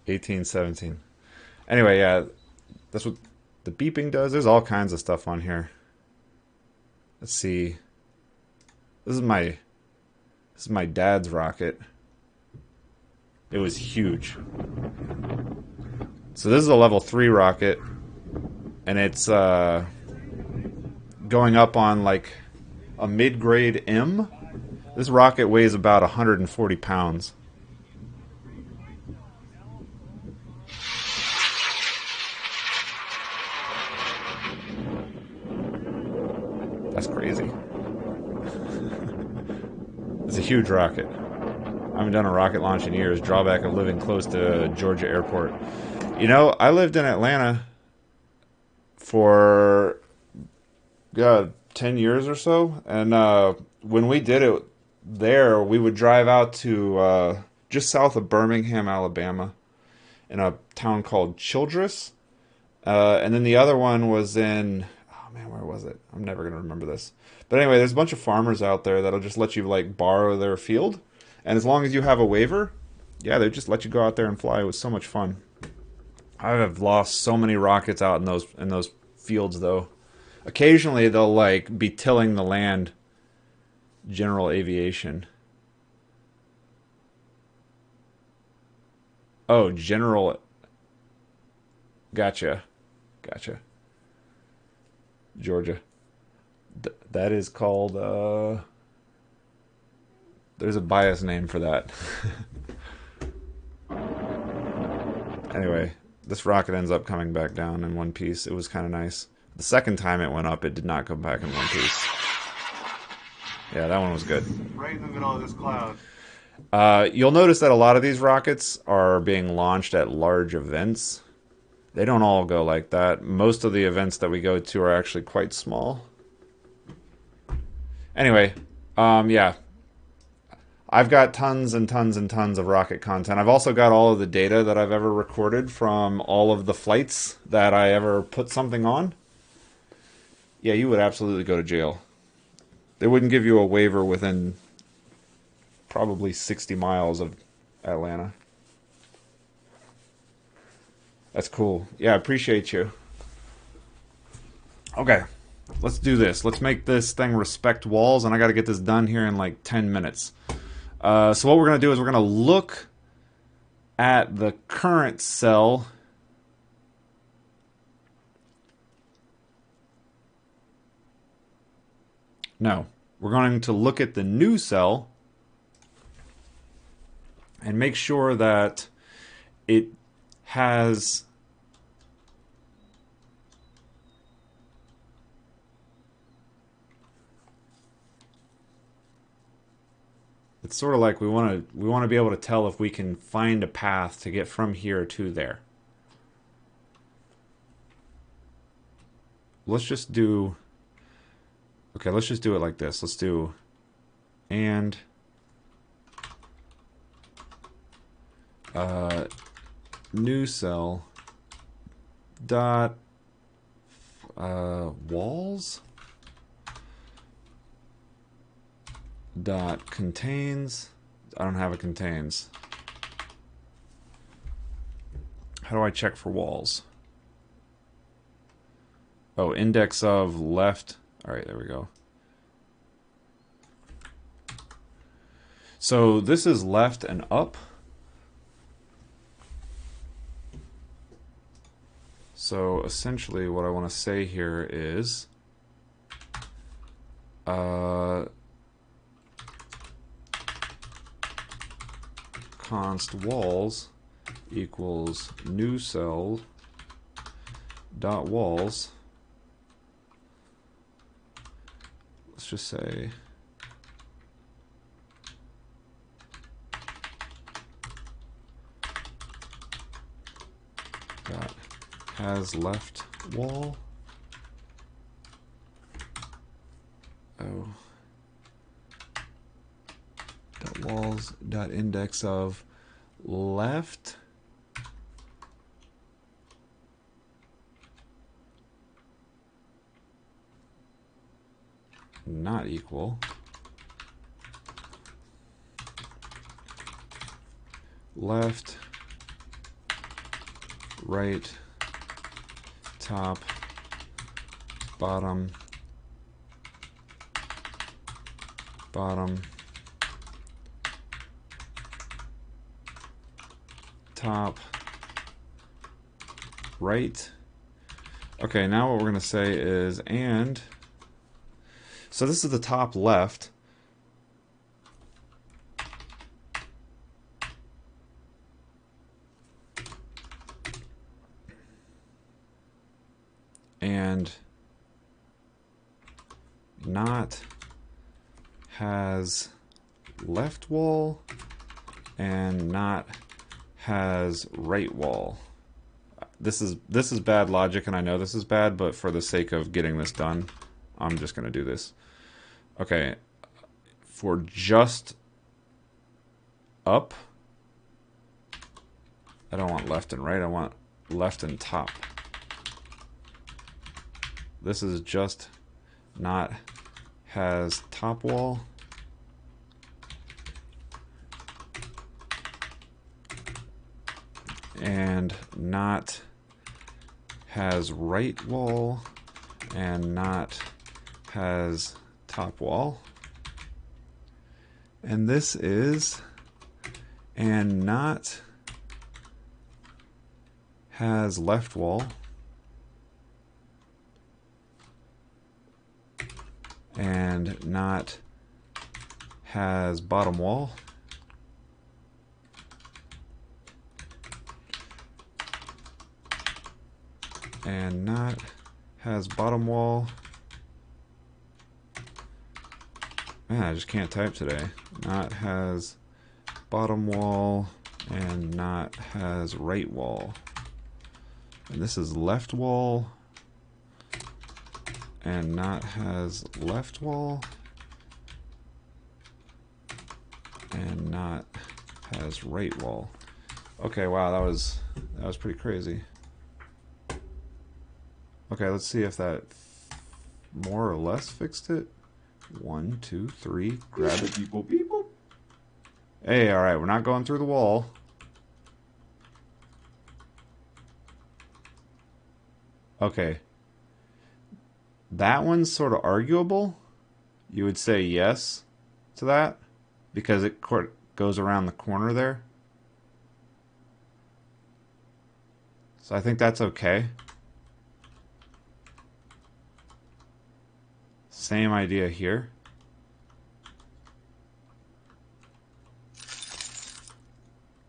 18, 17. Anyway, yeah, that's what the beeping does. There's all kinds of stuff on here. Let's see. This is my dad's rocket. It was huge. So this is a level 3 rocket, and it's going up on like a mid-grade M. This rocket weighs about 140 pounds. That's crazy. It's a huge rocket. I haven't done a rocket launch in years. Drawback of living close to Georgia Airport. You know, I lived in Atlanta for 10 years or so. And when we did it there, we would drive out to just south of Birmingham, Alabama, in a town called Childress. And then the other one was in... Man, where was it? I'm never going to remember this. But anyway, there's a bunch of farmers out there that'll just let you, like, borrow their field. And as long as you have a waiver, yeah, they just let you go out there and fly. It was so much fun. I have lost so many rockets out in those fields, though. Occasionally, they'll, like, be tilling the land. General aviation. Oh, general... Gotcha. Georgia. That is called, there's a bias name for that. Anyway, this rocket ends up coming back down in one piece. It was kind of nice. The second time it went up, it did not come back in one piece. Yeah, that one was good. Right in the middle of this cloud. You'll notice that a lot of these rockets are being launched at large events. They don't all go like that. Most of the events that we go to are actually quite small. Anyway, yeah. I've got tons and tons and tons of rocket content. I've also got all of the data that I've ever recorded from all of the flights that I ever put something on. Yeah, you would absolutely go to jail. They wouldn't give you a waiver within probably 60 miles of Atlanta. That's cool. Yeah, I appreciate you. Okay, let's do this. Let's make this thing respect walls, and I got to get this done here in like 10 minutes. So what we're going to do is we're going to look at the current cell. No, we're going to look at the new cell and make sure that it has it's sort of like we want to be able to tell if we can find a path to get from here to there. Let's just do okay, let's just do it like this. Let's do and new cell dot walls dot contains. I don't have a contains. How do I check for walls? Oh, index of left. All right, there we go. So this is left and up. So essentially what I want to say here is const walls equals new cell dot walls. Let's just say dot has left wall. Oh. Dot walls dot index of left. Not equal left, right, top, bottom, bottom, top, right. Okay, now what we're going to say is and. So this is the top left. And not has left wall and not has right wall. This is bad logic, and I know this is bad, but for the sake of getting this done, I'm just going to do this. Okay, for just up, I don't want left and right, I want left and top. This is just not has top wall. And not has right wall and not has top wall. And this is and not has left wall and not has bottom wall and not has bottom wall Man, I just can't type today. Not has bottom wall and not has right wall. And this is left wall and not has left wall and not has right wall. Okay, wow, that was pretty crazy. Okay, let's see if that more or less fixed it. 1, 2, 3, grab it. People, people. Hey, all right, we're not going through the wall. Okay. That one's sort of arguable. You would say yes to that because it goes around the corner there. So I think that's okay. Same idea here.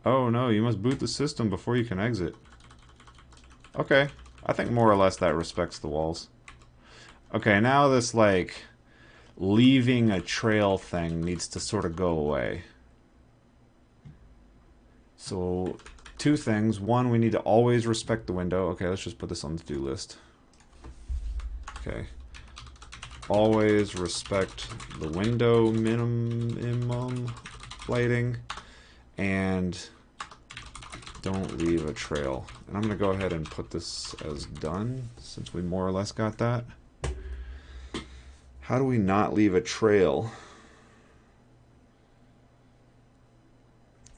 Oh no, you must boot the system before you can exit. Okay, I think more or less that respects the walls. Okay, now this like leaving a trail thing needs to sort of go away. So two things. One, we need to always respect the window. Okay, let's just put this on the to-do list. Okay. Always respect the window minimum lighting and don't leave a trail. And I'm going to go ahead and put this as done since we more or less got that. How do we not leave a trail?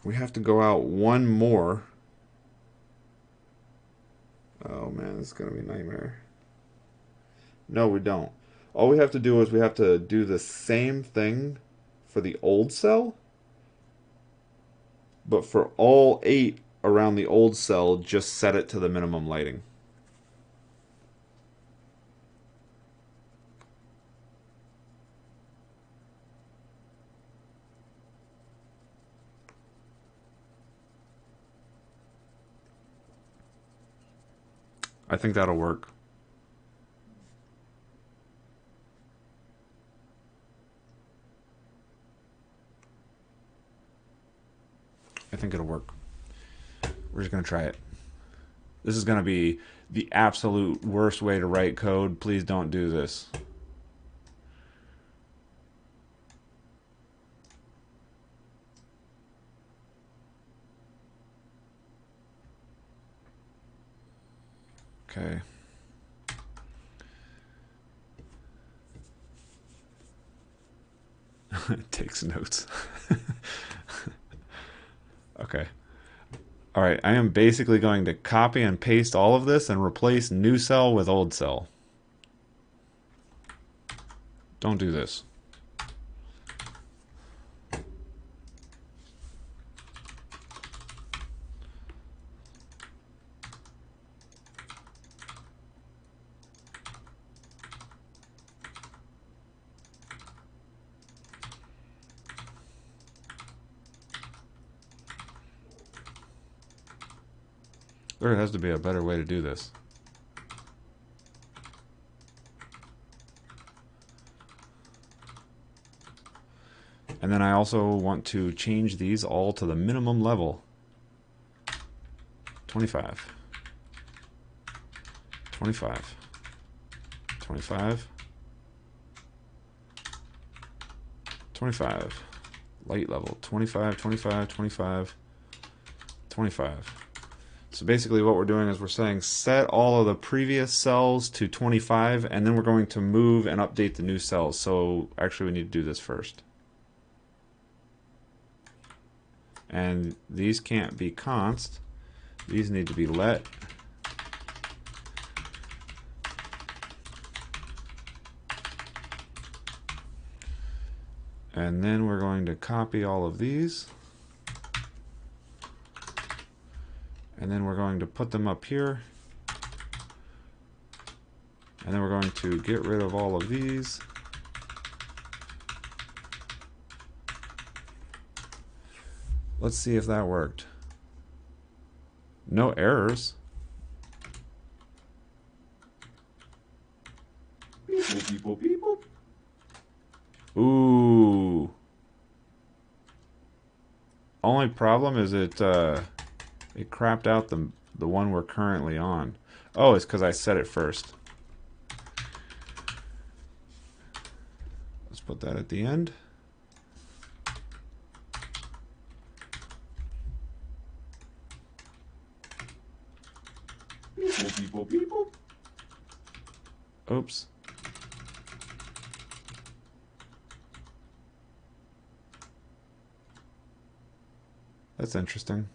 We have to go out one more. Oh man, this is going to be a nightmare. No, we don't. All we have to do is we have to do the same thing for the old cell, but for all 8 around the old cell, just set it to the minimum lighting. I think that'll work. I think it'll work. We're just going to try it. This is going to be the absolute worst way to write code. Please don't do this. Okay. It takes notes. Okay. All right, I am basically going to copy and paste all of this and replace new cell with old cell. Don't do this. There has to be a better way to do this. And then I also want to change these all to the minimum level. 25. 25. 25. 25. Light level. 25, 25, 25, 25. So basically what we're doing is we're saying set all of the previous cells to 25 and then we're going to move and update the new cells. So actually we need to do this first. And these can't be const. These need to be let. And then we're going to copy all of these. And then we're going to put them up here. And then we're going to get rid of all of these. Let's see if that worked. No errors. People, people, people. Ooh. Only problem is it crapped out the one we're currently on. Oh, it's because I set it first. Let's put that at the end. People. Oops. That's interesting.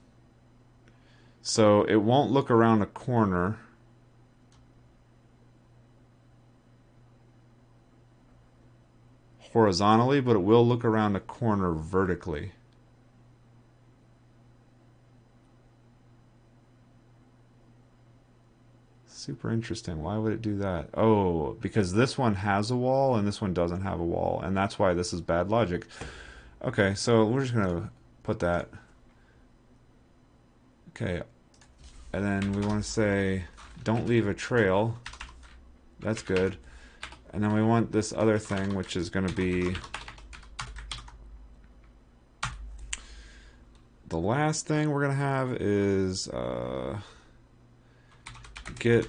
So it won't look around a corner. Horizontally, but it will look around a corner vertically. Super interesting. Why would it do that? Oh, because this one has a wall and this one doesn't have a wall, and that's why this is bad logic. Okay, so we're just gonna put that. Okay, and then we want to say don't leave a trail. That's good. And then we want this other thing, which is going to be the last thing we're going to have is get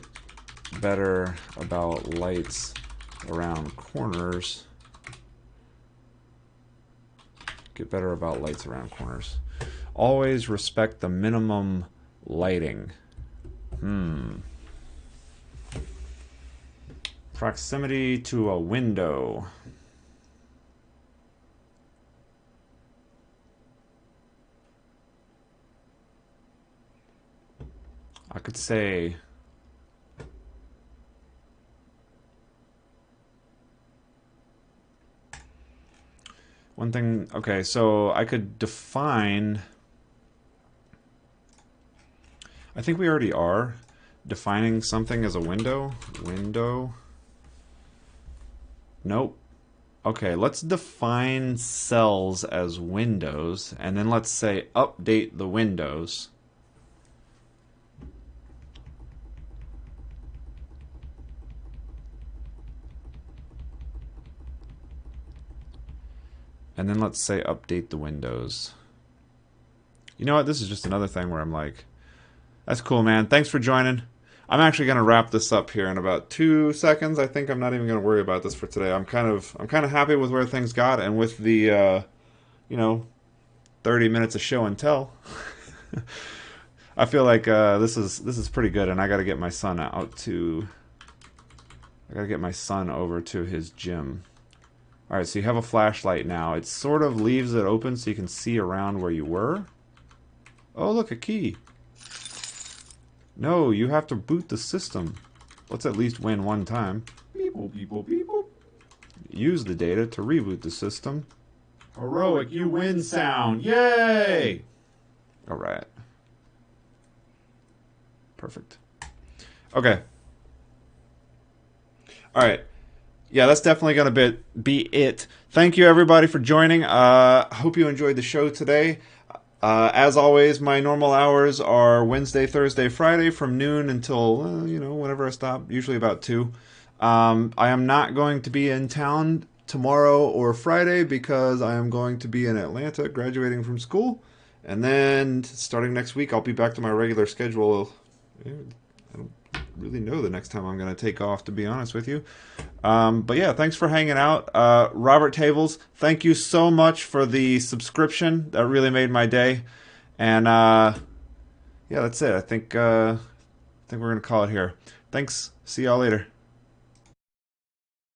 better about lights around corners. Get better about lights around corners. Always respect the minimum lighting. Proximity to a window. I could say one thing. Okay, so I could define. I think we already are defining something as a window. Window. Nope. Okay, let's define cells as windows, and then let's say update the windows. And then let's say update the windows. You know what? This is just another thing where I'm like, that's cool, man. Thanks for joining. I'm actually going to wrap this up here in about 2 seconds. I think I'm not even going to worry about this for today. I'm kind of happy with where things got, and with the 30 minutes of show and tell. I feel like this is pretty good, and I got to get my son out to. I got to get my son over to his gym. All right, so you have a flashlight now. It sort of leaves it open so you can see around where you were. Oh, look, a key. No, you have to boot the system. Let's at least win one time. Beep. Use the data to reboot the system. Heroic, you win sound. Yay! All right. Perfect. Okay. All right. Yeah, that's definitely going to be it. Thank you, everybody, for joining. I hope you enjoyed the show today. As always, my normal hours are Wednesday, Thursday, Friday from noon until, whenever I stop, usually about 2. I am not going to be in town tomorrow or Friday because I am going to be in Atlanta graduating from school. And then starting next week, I'll be back to my regular schedule. I don't really know the next time I'm going to take off, to be honest with you. But yeah, thanks for hanging out. Robert Tables, thank you so much for the subscription. That really made my day. And yeah, that's it. I think we're going to call it here. Thanks. See y'all later.